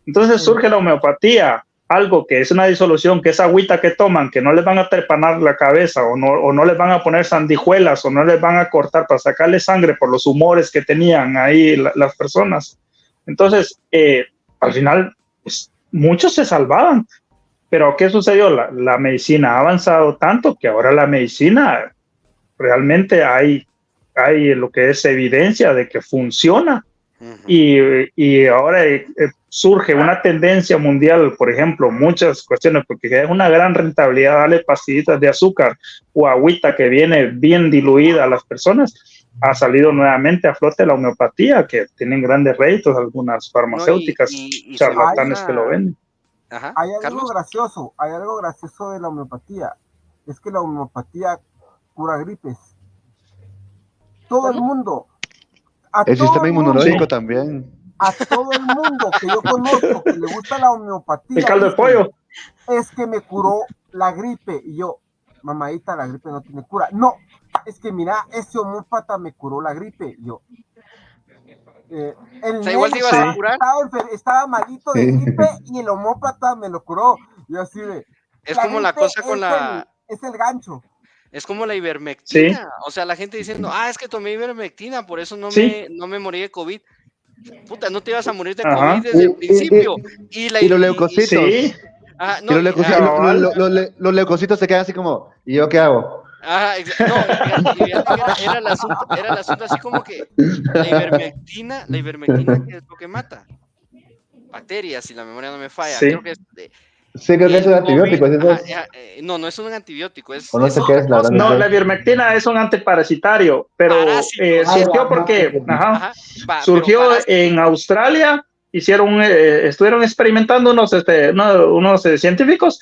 Entonces surge la homeopatía, algo que es una disolución, que es agüita que toman, que no les van a trepanar la cabeza o no les van a poner sandijuelas o no les van a cortar para sacarle sangre por los humores que tenían ahí las personas. Entonces, al final, pues, muchos se salvaban. Pero ¿qué sucedió? La medicina ha avanzado tanto que ahora la medicina realmente hay lo que es evidencia de que funciona. Y ahora surge una tendencia mundial, por ejemplo, muchas cuestiones, porque es una gran rentabilidad darle pastillitas de azúcar o agüita que viene bien diluida a las personas. Ha salido nuevamente a flote la homeopatía, que tienen grandes réditos, algunas farmacéuticas, y charlatanes que lo venden. Ajá, Hay algo Carlos. gracioso de la homeopatía, es que la homeopatía cura gripes. Todo el mundo. El sistema inmunológico también. A todo el mundo que yo conozco que le gusta la homeopatía. El caldo de pollo. Es que me curó la gripe. Y yo, mamadita, la gripe no tiene cura. No, es que mira, ese homópata me curó la gripe. Yo. O sea, igual te ibas a curar. Estaba malito de gripe y el homópata me lo curó. Yo así de. Es como la cosa con es el gancho. Es como la ivermectina. Sí. O sea, la gente diciendo, es que tomé ivermectina, por eso no me morí de COVID. Puta, no te ibas a morir de COVID desde el principio. Y los leucocitos. Sí. Los leucocitos se quedan así como, ¿y yo qué hago? Era el asunto así como que la ivermectina, ¿qué es lo que mata? Bacterias, si la memoria no me falla. Sí. Creo que creo que es un antibiótico. No es un antibiótico. No sé qué es, la verdad. No, la ivermectina es un antiparasitario, pero surgió porque surgió en Australia, estuvieron experimentando unos científicos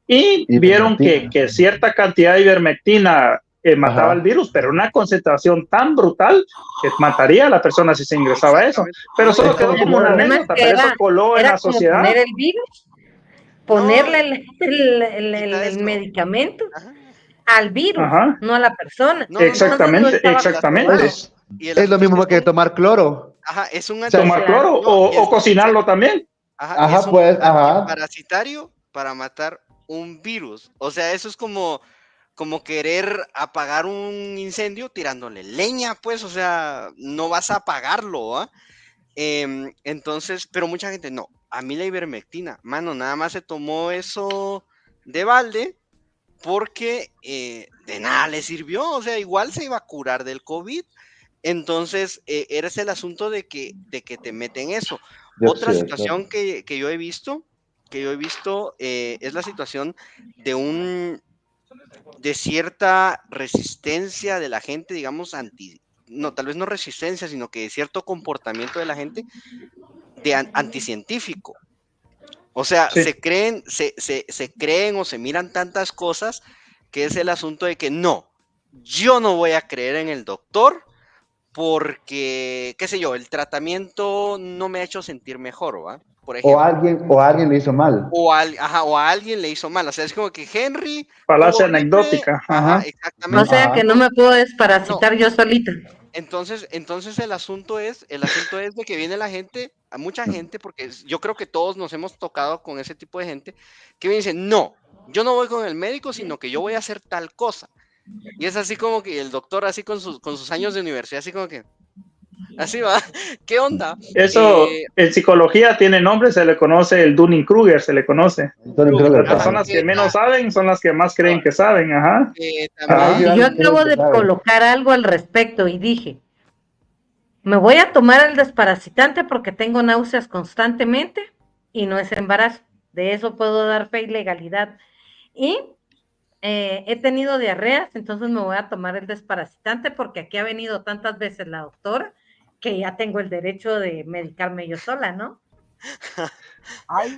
y vieron que cierta cantidad de ivermectina mataba el virus, pero una concentración tan brutal que mataría a la persona si se ingresaba eso. Pero solo quedó como una anécdota, pero eso coló en la sociedad. Poner el virus, ponerle el medicamento al virus, no a la persona. Exactamente. Es lo mismo que tomar cloro. Es un tomar cloro o cocinarlo también. Es un parasitario para matar un virus. O sea, eso es como querer apagar un incendio tirándole leña, pues, o sea, no vas a apagarlo, entonces, pero mucha gente no. A mí la ivermectina, mano, nada más se tomó eso de balde porque de nada le sirvió, o sea, igual se iba a curar del COVID. Entonces, era el asunto de que te meten eso. Otra situación que yo he visto es la situación de cierta resistencia de la gente, digamos, tal vez no resistencia, sino que cierto comportamiento de la gente anticientífico. O sea, se creen o se miran tantas cosas que es el asunto de que yo no voy a creer en el doctor porque, qué sé yo, el tratamiento no me ha hecho sentir mejor, ¿va? Por ejemplo, o a alguien le hizo mal. O a alguien le hizo mal. O sea, es como que Henry... Falacia anecdótica. Exactamente. O sea, que no me puedo desparasitar yo solita. Entonces el asunto es de que viene la gente, a mucha gente, porque yo creo que todos nos hemos tocado con ese tipo de gente, que me dicen, no, yo no voy con el médico, sino que yo voy a hacer tal cosa. Y es así como que el doctor, así con sus años de universidad, así como que, así va, ¿qué onda? Eso, en psicología tiene nombre, se le conoce el Dunning-Kruger, se le conoce. Las personas que menos saben son las que más creen que saben, Yo acabo de colocar algo al respecto y dije, me voy a tomar el desparasitante porque tengo náuseas constantemente y no es embarazo. De eso puedo dar fe y legalidad. Y he tenido diarreas, entonces me voy a tomar el desparasitante porque aquí ha venido tantas veces la doctora que ya tengo el derecho de medicarme yo sola, ¿no? Hay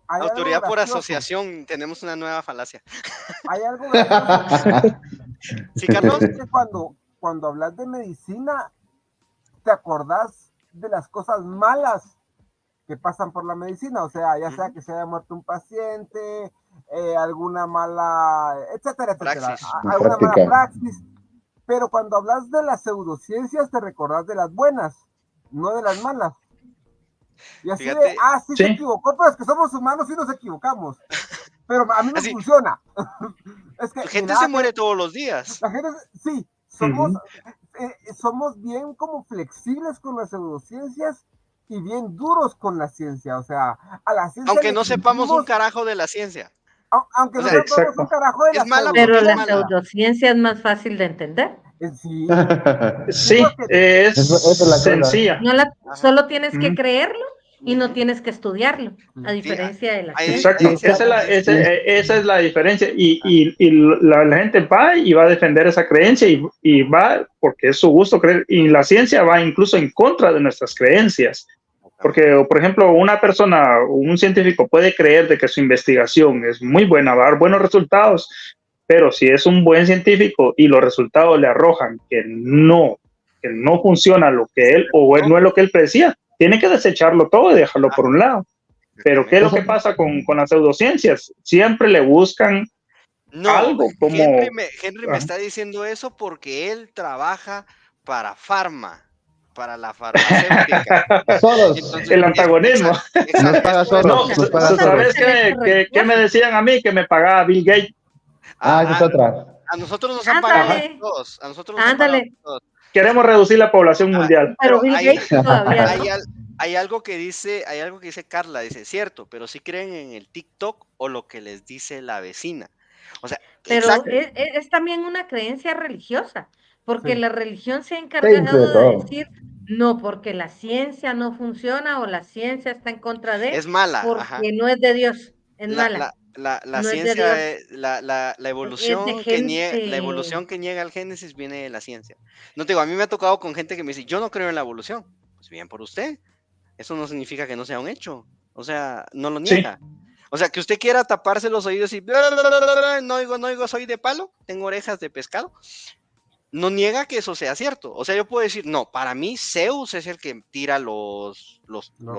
Autoridad algo por gracioso. asociación, tenemos una nueva falacia. Hay algo gracioso. ¿Sí, Carlos? Es que cuando hablas de medicina, te acordás de las cosas malas que pasan por la medicina, o sea, ya sea que se haya muerto un paciente, alguna mala, etcétera, etcétera, Praxis. alguna mala Práctica. praxis, pero cuando hablas de las pseudociencias te recordás de las buenas, no de las malas. Y así Fíjate. de, sí se equivocó, pero es que somos humanos y nos equivocamos. Pero a mí me Así, funciona. Es que la gente mira, se muere todos los días. la gente, sí, somos bien como flexibles con las pseudociencias y bien duros con la ciencia. O sea, a la ciencia Aunque le no sepamos un exigimos, carajo de la ciencia. aunque O no sea, sepamos un carajo de es la mala Pero porque es la pseudociencia. mala. pseudociencia es más fácil de entender. Sí, Sí, porque es Esa es la cosa. sencilla. No la, Ajá. solo tienes que Ujú. creerlo y no tienes que estudiarlo, a diferencia de la ciencia. Exacto, esa es la diferencia. Y la gente va y va a defender esa creencia y va porque es su gusto creer. Y la ciencia va incluso en contra de nuestras creencias. Porque, por ejemplo, una persona, un científico puede creer de que su investigación es muy buena, va a dar buenos resultados, pero si es un buen científico y los resultados le arrojan que no funciona lo que él o no es lo que él predecía, tiene que desecharlo todo y dejarlo por un lado. Pero ¿qué es lo que pasa con las pseudociencias? Siempre le buscan algo como... Henry me está diciendo eso porque él trabaja para la farmacéutica. Soros. Entonces, el antagonismo. Nos paga Soros. Nos paga ¿Sabes Soros. qué me decían a mí? Que me pagaba Bill Gates. Esa es otra. A nosotros nos han pagado todos. A nosotros nos han pagado todos. Queremos reducir la población mundial. Pero Bill Gates todavía no. Hay algo que dice Carla, dice, cierto, pero sí creen en el TikTok o lo que les dice la vecina. O sea, pero es también una creencia religiosa, porque la religión se ha encargado de decir, no, porque la ciencia no funciona o la ciencia está en contra de, es mala, porque no es de Dios, es mala. La no ciencia, es de Dios. la evolución que niega el Génesis viene de la ciencia. No te digo, a mí me ha tocado con gente que me dice, yo no creo en la evolución. Pues bien por usted. Eso no significa que no sea un hecho. O sea, no lo niega. Sí. O sea, que usted quiera taparse los oídos y no oigo, soy de palo, tengo orejas de pescado. No niega que eso sea cierto. O sea, yo puedo decir, no, para mí Zeus es el que tira los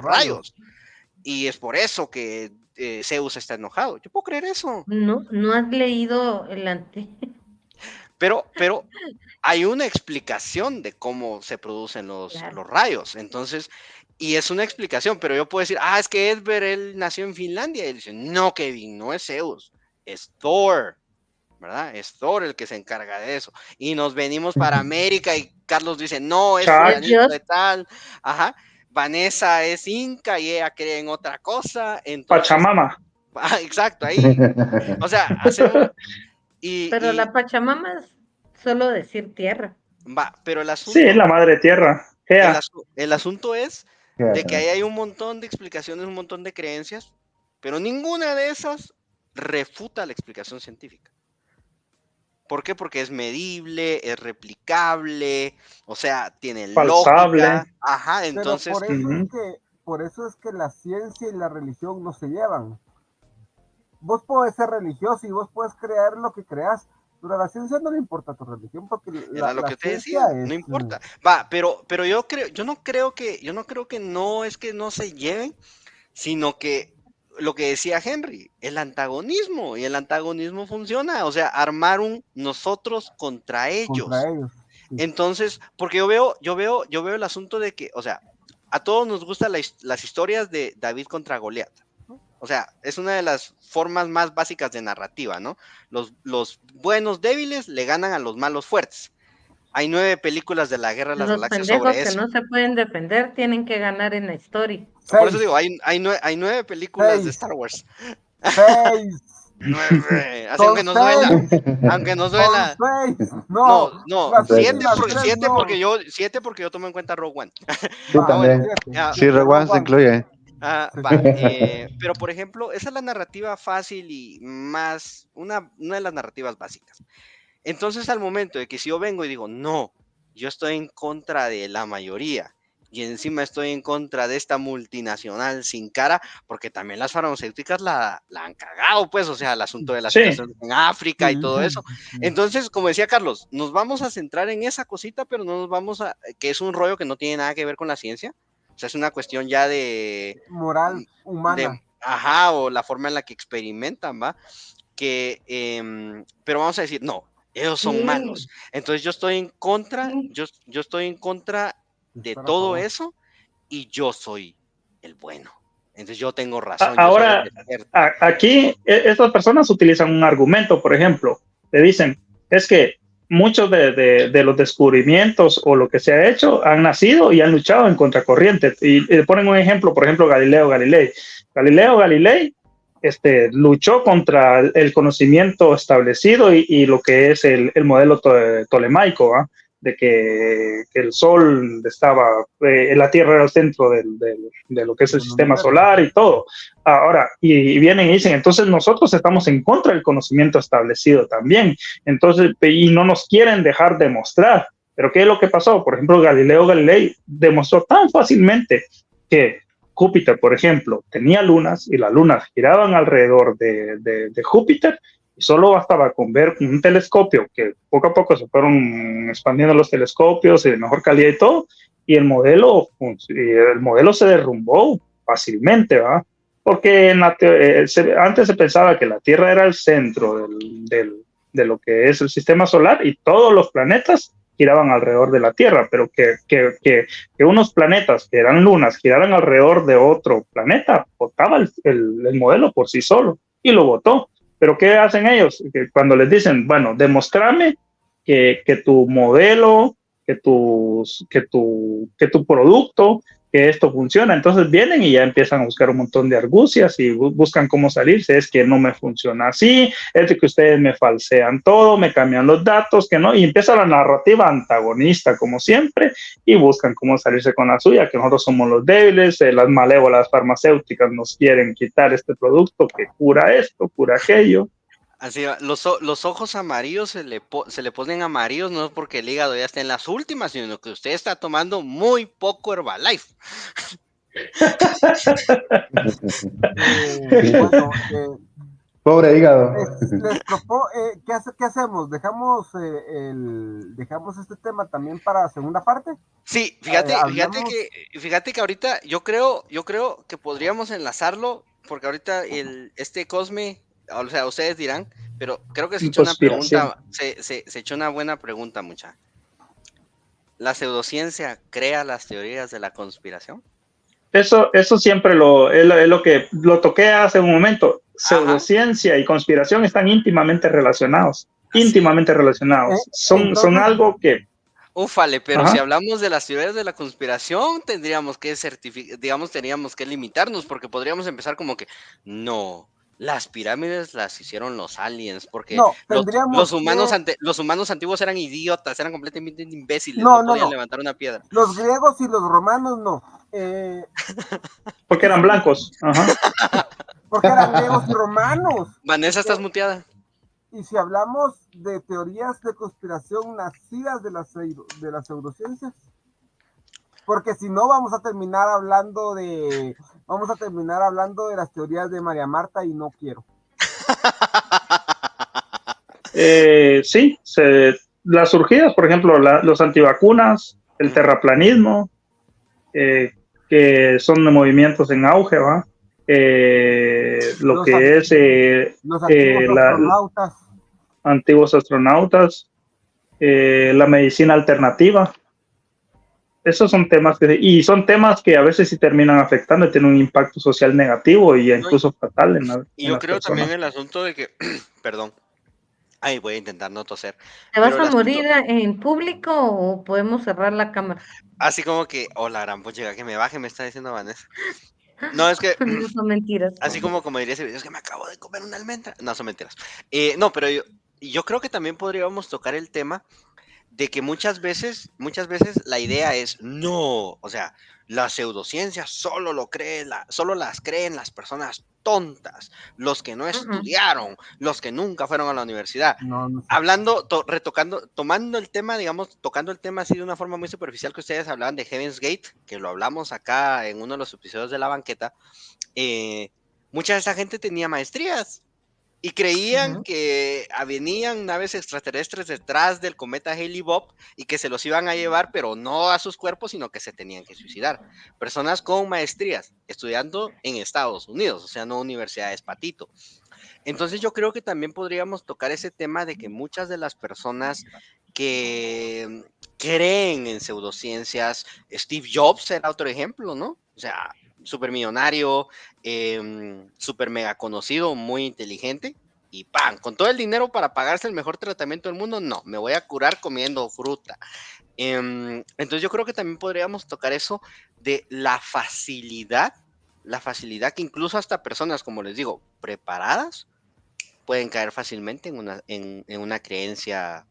rayos. Y es por eso que Zeus está enojado. Yo puedo creer eso. No has leído el Pero hay una explicación de cómo se producen los rayos. Entonces, y es una explicación, pero yo puedo decir, es que Edber, él nació en Finlandia. Y él dice, no, Kevin, no es Zeus, es Thor, ¿verdad? Es Thor el que se encarga de eso. Y nos venimos para América y Carlos dice, no, es fulanito de tal. Ajá. Vanessa es inca y ella cree en otra cosa. Entonces, Pachamama. Exacto, ahí. O sea, hacemos... Pero la Pachamama es solo decir tierra. Pero el asunto... Sí, es la madre tierra. El asunto es de que ahí hay un montón de explicaciones, un montón de creencias, pero ninguna de esas refuta la explicación científica. ¿Por qué? Porque es medible, es replicable, o sea, tiene lógica. Ajá, entonces... Pero por eso es que la ciencia y la religión no se llevan. Vos podés ser religioso y vos podés creer lo que creas, pero a la ciencia no le importa tu religión porque era lo que te decía, no importa. Pero yo no creo que no es que no se lleven, sino que lo que decía Henry, el antagonismo, y el antagonismo funciona, o sea, armar un nosotros contra ellos. Sí. Entonces, porque yo veo el asunto de que, o sea, a todos nos gustan las historias de David contra Goliat. O sea, es una de las formas más básicas de narrativa, ¿no? Los buenos débiles le ganan a los malos fuertes. Hay 9 películas de la Guerra de las Galaxias sobre eso. Los pendejos que no se pueden defender tienen que ganar en la historia. Por eso digo, hay 9 películas de Star Wars. 6. 9. Así, Son aunque no duela. 6. Aunque no Son duela. 6. No, No, no, las Siete, 7 últimas 3 no. siete porque yo tomo en cuenta Rogue One. Sí, Va, Bueno, también. 7. ya, Sí, 7 Rogue One se Rowan. incluye. va. Pero por ejemplo, esa es la narrativa fácil y más, una de las narrativas básicas. Entonces, al momento de que si yo vengo y digo, no, yo estoy en contra de la mayoría y encima estoy en contra de esta multinacional sin cara, porque también las farmacéuticas la han cagado, pues, o sea, el asunto de la Sí, situación en África y Sí, todo eso. sí. Entonces, como decía Carlos, nos vamos a centrar en esa cosita, pero no nos vamos a, que es un rollo que no tiene nada que ver con la ciencia. O sea, es una cuestión ya Moral humana. ajá, o la forma en la que experimentan, ¿va? Pero vamos a decir, no, ellos son Sí, malos. Entonces yo estoy en contra, sí. yo estoy en contra de Estar a todo favor. eso y yo soy el bueno. Entonces yo tengo A- razón, yo soy el Ahora, experto. aquí estas personas utilizan un argumento, por ejemplo, le dicen, es que muchos de los descubrimientos o lo que se ha hecho han nacido y han luchado en contracorriente. Y ponen un ejemplo, por ejemplo, Galileo Galilei. Galileo Galilei luchó contra el conocimiento establecido y lo que es el modelo tolemaico, ¿va? De que el Sol estaba, la Tierra era el centro de lo que es el Del sistema universo. solar y todo. Ahora, y vienen y dicen, entonces nosotros estamos en contra del conocimiento establecido también, entonces, y no nos quieren dejar demostrar. Pero ¿qué es lo que pasó? Por ejemplo, Galileo Galilei demostró tan fácilmente que Júpiter, por ejemplo, tenía lunas y las lunas giraban alrededor de Júpiter y solo bastaba con ver un telescopio que poco a poco se fueron expandiendo los telescopios y de mejor calidad y todo, y el modelo se derrumbó fácilmente, ¿va? Porque antes se pensaba que la Tierra era el centro de lo que es el sistema solar y todos los planetas giraban alrededor de la Tierra, pero que unos planetas que eran lunas giraran alrededor de otro planeta, botaba el modelo por sí solo y lo botó. Pero ¿qué hacen ellos? Que cuando les dicen, bueno, demostrame que tu modelo, que tu producto, que esto funciona. Entonces vienen y ya empiezan a buscar un montón de argucias y buscan cómo salirse. Es que no me funciona así, es de que ustedes me falsean todo, me cambian los datos, que no. Y empieza la narrativa antagonista, como siempre, y buscan cómo salirse con la suya, que nosotros somos los débiles, las malévolas farmacéuticas nos quieren quitar este producto que cura esto, cura aquello. Así va. Los ojos amarillos se le ponen amarillos no es porque el hígado ya está en las últimas, sino que usted está tomando muy poco Herbalife. Bueno, Pobre hígado. les propongo, ¿qué hacemos? ¿Dejamos este tema también para segunda parte? Sí, Hablamos. fíjate que ahorita yo creo que podríamos enlazarlo, porque ahorita este Cosme, o sea, ustedes dirán, pero creo que se echó una Conspiración. pregunta, se echó una buena pregunta, mucha. ¿La pseudociencia crea las teorías de la conspiración? Eso siempre es lo que lo toqué hace un momento. Pseudociencia y conspiración están íntimamente relacionados. Íntimamente relacionados. Son Entonces, algo que. Úfale, pero Ajá. si hablamos de las teorías de la conspiración, tendríamos que teníamos que limitarnos, porque podríamos empezar como que, no, las pirámides las hicieron los aliens, porque no, tendríamos los humanos antiguos eran idiotas, eran completamente imbéciles, No, no no, podían no. levantar una piedra. Los griegos y los romanos no. Porque eran blancos. Ajá. Porque eran griegos y romanos. Vanessa, estás muteada. Y si hablamos de teorías de conspiración nacidas de las pseudociencias, porque si no vamos a terminar hablando de las teorías de María Marta y no quiero. Sí, las surgidas, por ejemplo, los antivacunas, el terraplanismo, que son movimientos en auge, ¿va? Lo Los que es los antiguos astronautas. antiguos astronautas, la medicina alternativa. Esos son temas y son temas que a veces sí terminan afectando y tienen un impacto social negativo y incluso fatal Y en yo las creo personas. también el asunto de que, perdón, ay, voy a intentar no toser. ¿Te vas Pero a el asunto, morir en público o podemos cerrar la cámara? así como que, oh, la gran puchiga, que me baje, me está diciendo Vanessa. No, es que No son mentiras. así como diría ese video, es que me acabo de comer una almendra. No, son mentiras. No, pero yo creo que también podríamos tocar el tema de que muchas veces la idea es no, o sea, las pseudociencias solo las creen las personas tontas, los que no Ujú. estudiaron, los que nunca fueron a la universidad. No, no sé. Hablando, tomando el tema, digamos, tocando el tema así de una forma muy superficial que ustedes hablaban de Heaven's Gate, que lo hablamos acá en uno de los episodios de La Banqueta, mucha de esa gente tenía maestrías y creían Ujú. que venían naves extraterrestres detrás del cometa Hale-Bopp y que se los iban a llevar, pero no a sus cuerpos, sino que se tenían que suicidar. Personas con maestrías, estudiando en Estados Unidos, o sea, no universidades patito. Entonces yo creo que también podríamos tocar ese tema de que muchas de las personas que creen en pseudociencias, Steve Jobs era otro ejemplo, ¿no? O sea, súper millonario, súper mega conocido, muy inteligente, y ¡pam! Con todo el dinero para pagarse el mejor tratamiento del mundo, no, me voy a curar comiendo fruta. Entonces yo creo que también podríamos tocar eso de la facilidad que incluso hasta personas, como les digo, preparadas, pueden caer fácilmente en una creencia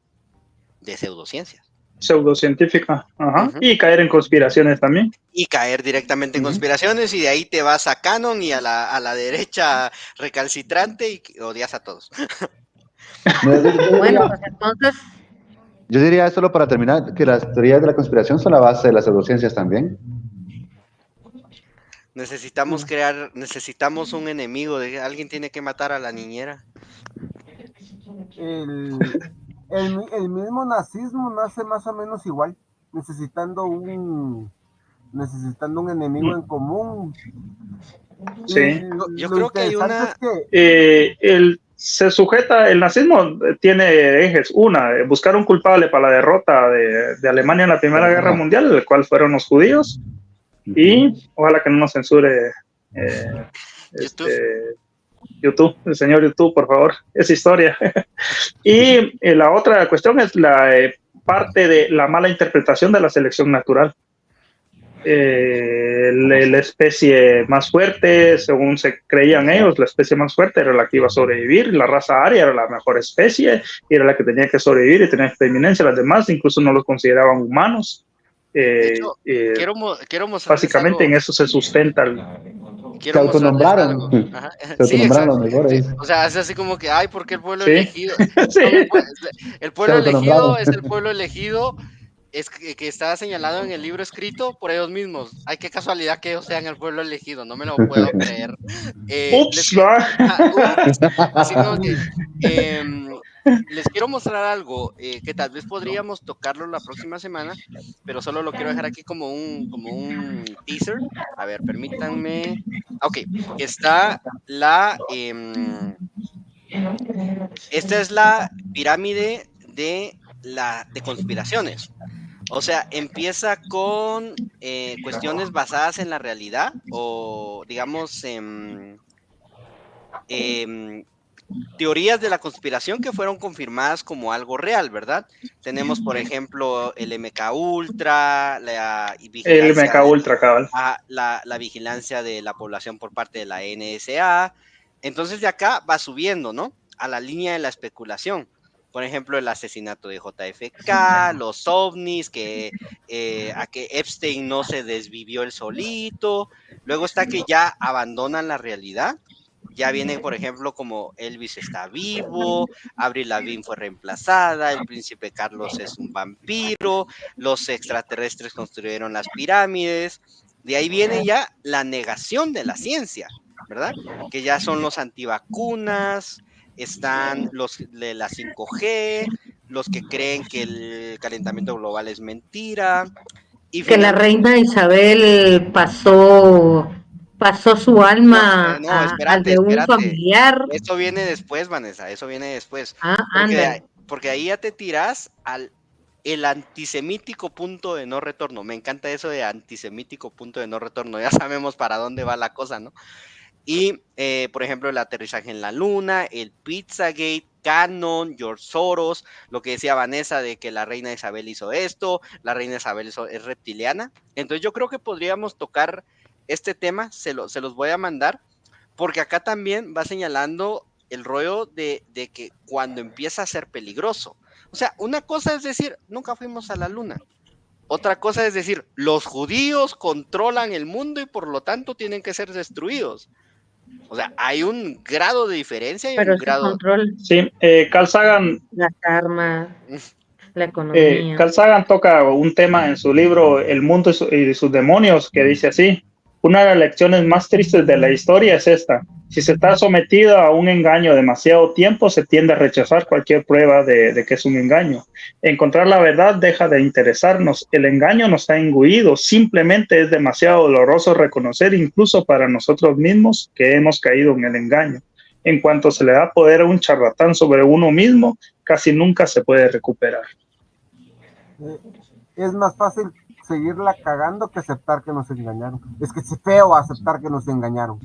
de pseudociencias. Pseudocientífica, ajá, Ujú. y caer en conspiraciones también. Y caer directamente en Ujú. conspiraciones, y de ahí te vas a Canon y a la derecha recalcitrante y odias a todos. No, Bueno, pues entonces, yo diría, solo para terminar, que las teorías de la conspiración son la base de las pseudociencias también. Necesitamos un enemigo, alguien tiene que matar a la niñera. El mismo nazismo nace más o menos igual, necesitando un enemigo en común. Y Sí. Yo lo creo que hay interesante una... es que El nazismo tiene ejes. Una, buscar un culpable para la derrota de Alemania en la Primera Guerra Mundial, el cual fueron los judíos. Y ojalá que no nos censure YouTube. YouTube, el señor YouTube, por favor, es historia. Y la otra cuestión es la parte de la mala interpretación de la selección natural. La especie más fuerte, según se creían ellos, la especie más fuerte era la que iba a sobrevivir, la raza aria era la mejor especie, y era la que tenía que sobrevivir y tenía preeminencia, las demás incluso no los consideraban humanos. De hecho, quiero mostrarles Básicamente algo. en eso se sustenta Se autonombraron. Ajá. Se Sí, autonombraron exacto. los mejores. O sea, es así como que, ay, ¿por qué el pueblo Sí. elegido? Sí. Son el pueblo Se elegido autonombraron. es el pueblo elegido, es que está señalado en el libro escrito por ellos mismos. Ay, qué casualidad que ellos sean el pueblo elegido, no me lo puedo creer. Ups, Ups. Así como que les quiero mostrar algo que tal vez podríamos tocarlo la próxima semana, pero solo lo quiero dejar aquí como un teaser. A ver, permítanme. Ok, está esta es la pirámide de conspiraciones. O sea, empieza con cuestiones basadas en la realidad o, digamos, teorías de la conspiración que fueron confirmadas como algo real, ¿verdad? Tenemos, por ejemplo, el MK Ultra, la el vigilancia Mecha Ultra, cabal. la vigilancia de la población por parte de la NSA. Entonces de acá va subiendo, ¿no? A la línea de la especulación. Por ejemplo, el asesinato de JFK, los ovnis, a que Epstein no se desvivió el solito. Luego está que ya abandonan la realidad. Ya viene, por ejemplo, como Elvis está vivo, Avril Lavigne fue reemplazada, el príncipe Carlos es un vampiro, los extraterrestres construyeron las pirámides. De ahí viene ya la negación de la ciencia, ¿verdad? Que ya son los antivacunas, están los de la 5G, los que creen que el calentamiento global es mentira. Y que la finalmente, reina Isabel pasó su alma no, al de un espérate. familiar. Eso viene después, Vanessa, eso viene después. Anda. Porque ahí ya te tiras el antisemítico punto de no retorno. Me encanta eso de antisemítico punto de no retorno. Ya sabemos para dónde va la cosa, ¿no? Y, por ejemplo, el aterrizaje en la luna, el Pizzagate, Canon, George Soros, lo que decía Vanessa de que la reina Isabel hizo esto, la reina Isabel es reptiliana. Entonces yo creo que podríamos tocar este tema se los voy a mandar, porque acá también va señalando el rollo de que cuando empieza a ser peligroso. O sea, una cosa es decir, nunca fuimos a la luna. Otra cosa es decir, los judíos controlan el mundo y por lo tanto tienen que ser destruidos. O sea, hay un grado de diferencia y Pero un ese grado... control, Sí, Carl Sagan, las armas, la economía. Carl Sagan toca un tema en su libro El mundo y sus demonios, que dice así: una de las lecciones más tristes de la historia es esta: si se está sometido a un engaño demasiado tiempo, se tiende a rechazar cualquier prueba de que es un engaño. Encontrar la verdad deja de interesarnos. El engaño nos ha engullido. Simplemente es demasiado doloroso reconocer, incluso para nosotros mismos, que hemos caído en el engaño. En cuanto se le da poder a un charlatán sobre uno mismo, casi nunca se puede recuperar. Es más fácil seguirla cagando que aceptar que nos engañaron. Es que es feo aceptar que nos engañaron.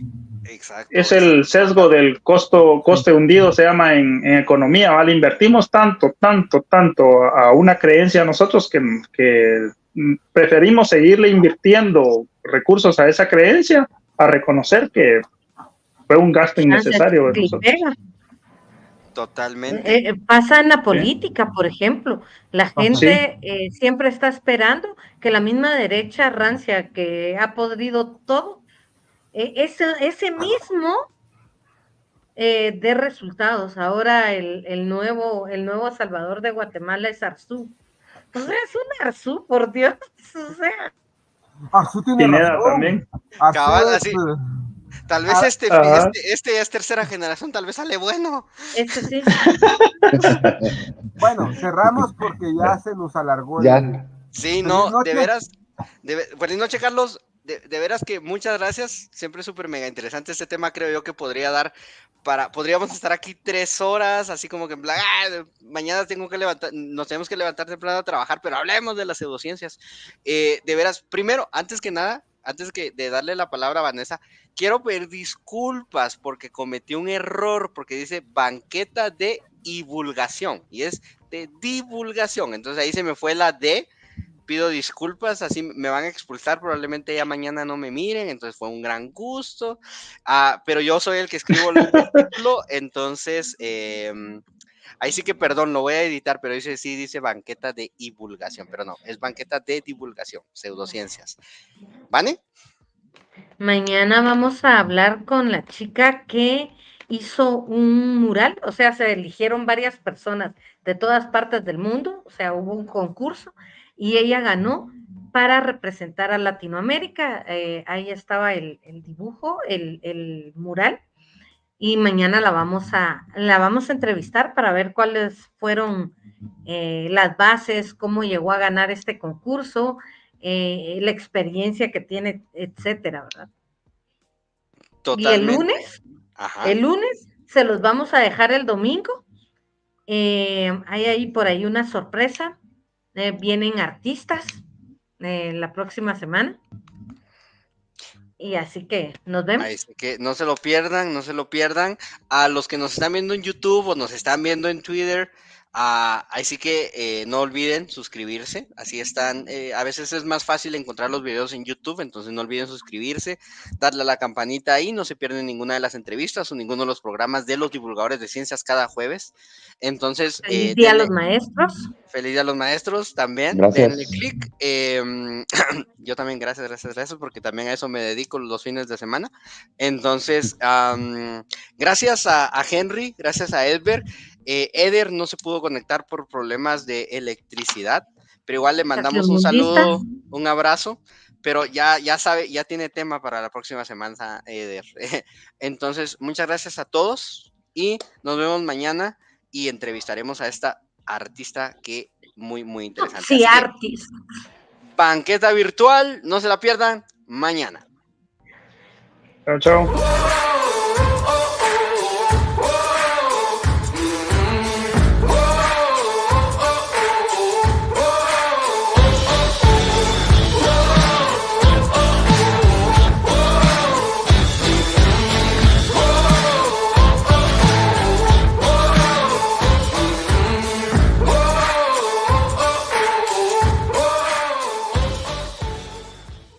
Exacto. Es el sesgo del coste hundido, se llama en economía, ¿vale? Invertimos tanto a una creencia nosotros que preferimos seguirle invirtiendo recursos a esa creencia a reconocer que fue un gasto innecesario de nosotros. Totalmente. Pasa en la política, por ejemplo. La gente siempre está esperando que la misma derecha rancia que ha podrido todo, ese mismo dé resultados. Ahora el nuevo Salvador de Guatemala es Arzú. O sea, es un Arzú, por Dios. O sea, Arzú tiene Pineda razón. también. Cabal, así. Tal vez este ya es tercera generación, tal vez sale bueno. ese sí. Bueno, cerramos porque ya se nos alargó el... Ya. Sí, Feliz no, noche. de veras. Feliz noche, Carlos. De veras que muchas gracias. Siempre es súper mega interesante este tema. Creo yo que podría dar podríamos estar aquí 3 horas, así como que en plan, mañana nos tenemos que levantar temprano a trabajar, pero hablemos de las pseudociencias. De veras, primero, antes de darle la palabra a Vanessa, quiero pedir disculpas porque cometí un error, porque dice banqueta de divulgación, y es de divulgación. Entonces ahí se me fue la D. Pido disculpas, así me van a expulsar, probablemente ya mañana no me miren, entonces fue un gran gusto, pero yo soy el que escribo el título, entonces ahí sí que perdón, lo voy a editar, pero dice banqueta de divulgación, pero no, es banqueta de divulgación, pseudociencias. ¿Vale? Mañana vamos a hablar con la chica que hizo un mural, o sea, se eligieron varias personas de todas partes del mundo, o sea, hubo un concurso y ella ganó para representar a Latinoamérica. Ahí estaba el dibujo, el mural, y mañana la vamos a entrevistar para ver cuáles fueron las bases, cómo llegó a ganar este concurso, la experiencia que tiene, etcétera, ¿verdad? Y Totalmente. Ajá. el lunes se los vamos a dejar el domingo. Hay ahí por ahí una sorpresa. Vienen artistas la próxima semana. Y así que nos vemos. Así que no se lo pierdan, no se lo pierdan. A los que nos están viendo en YouTube o nos están viendo en Twitter, así que no olviden suscribirse. Así están. A veces es más fácil encontrar los videos en YouTube, entonces no olviden suscribirse, darle a la campanita ahí, no se pierden ninguna de las entrevistas o ninguno de los programas de los divulgadores de ciencias cada jueves. Entonces, feliz día a los maestros. Feliz día a los maestros también. Gracias. Denle clic. Yo también, gracias, porque también a eso me dedico los fines de semana. Entonces, gracias a Henry, gracias a Edberg. Eder no se pudo conectar por problemas de electricidad, pero igual le mandamos un saludo, un abrazo. Pero ya sabe, ya tiene tema para la próxima semana, Eder. Entonces, muchas gracias a todos y nos vemos mañana y entrevistaremos a esta artista que muy interesante. Sí, artista. Banqueta virtual, no se la pierdan mañana. Chao.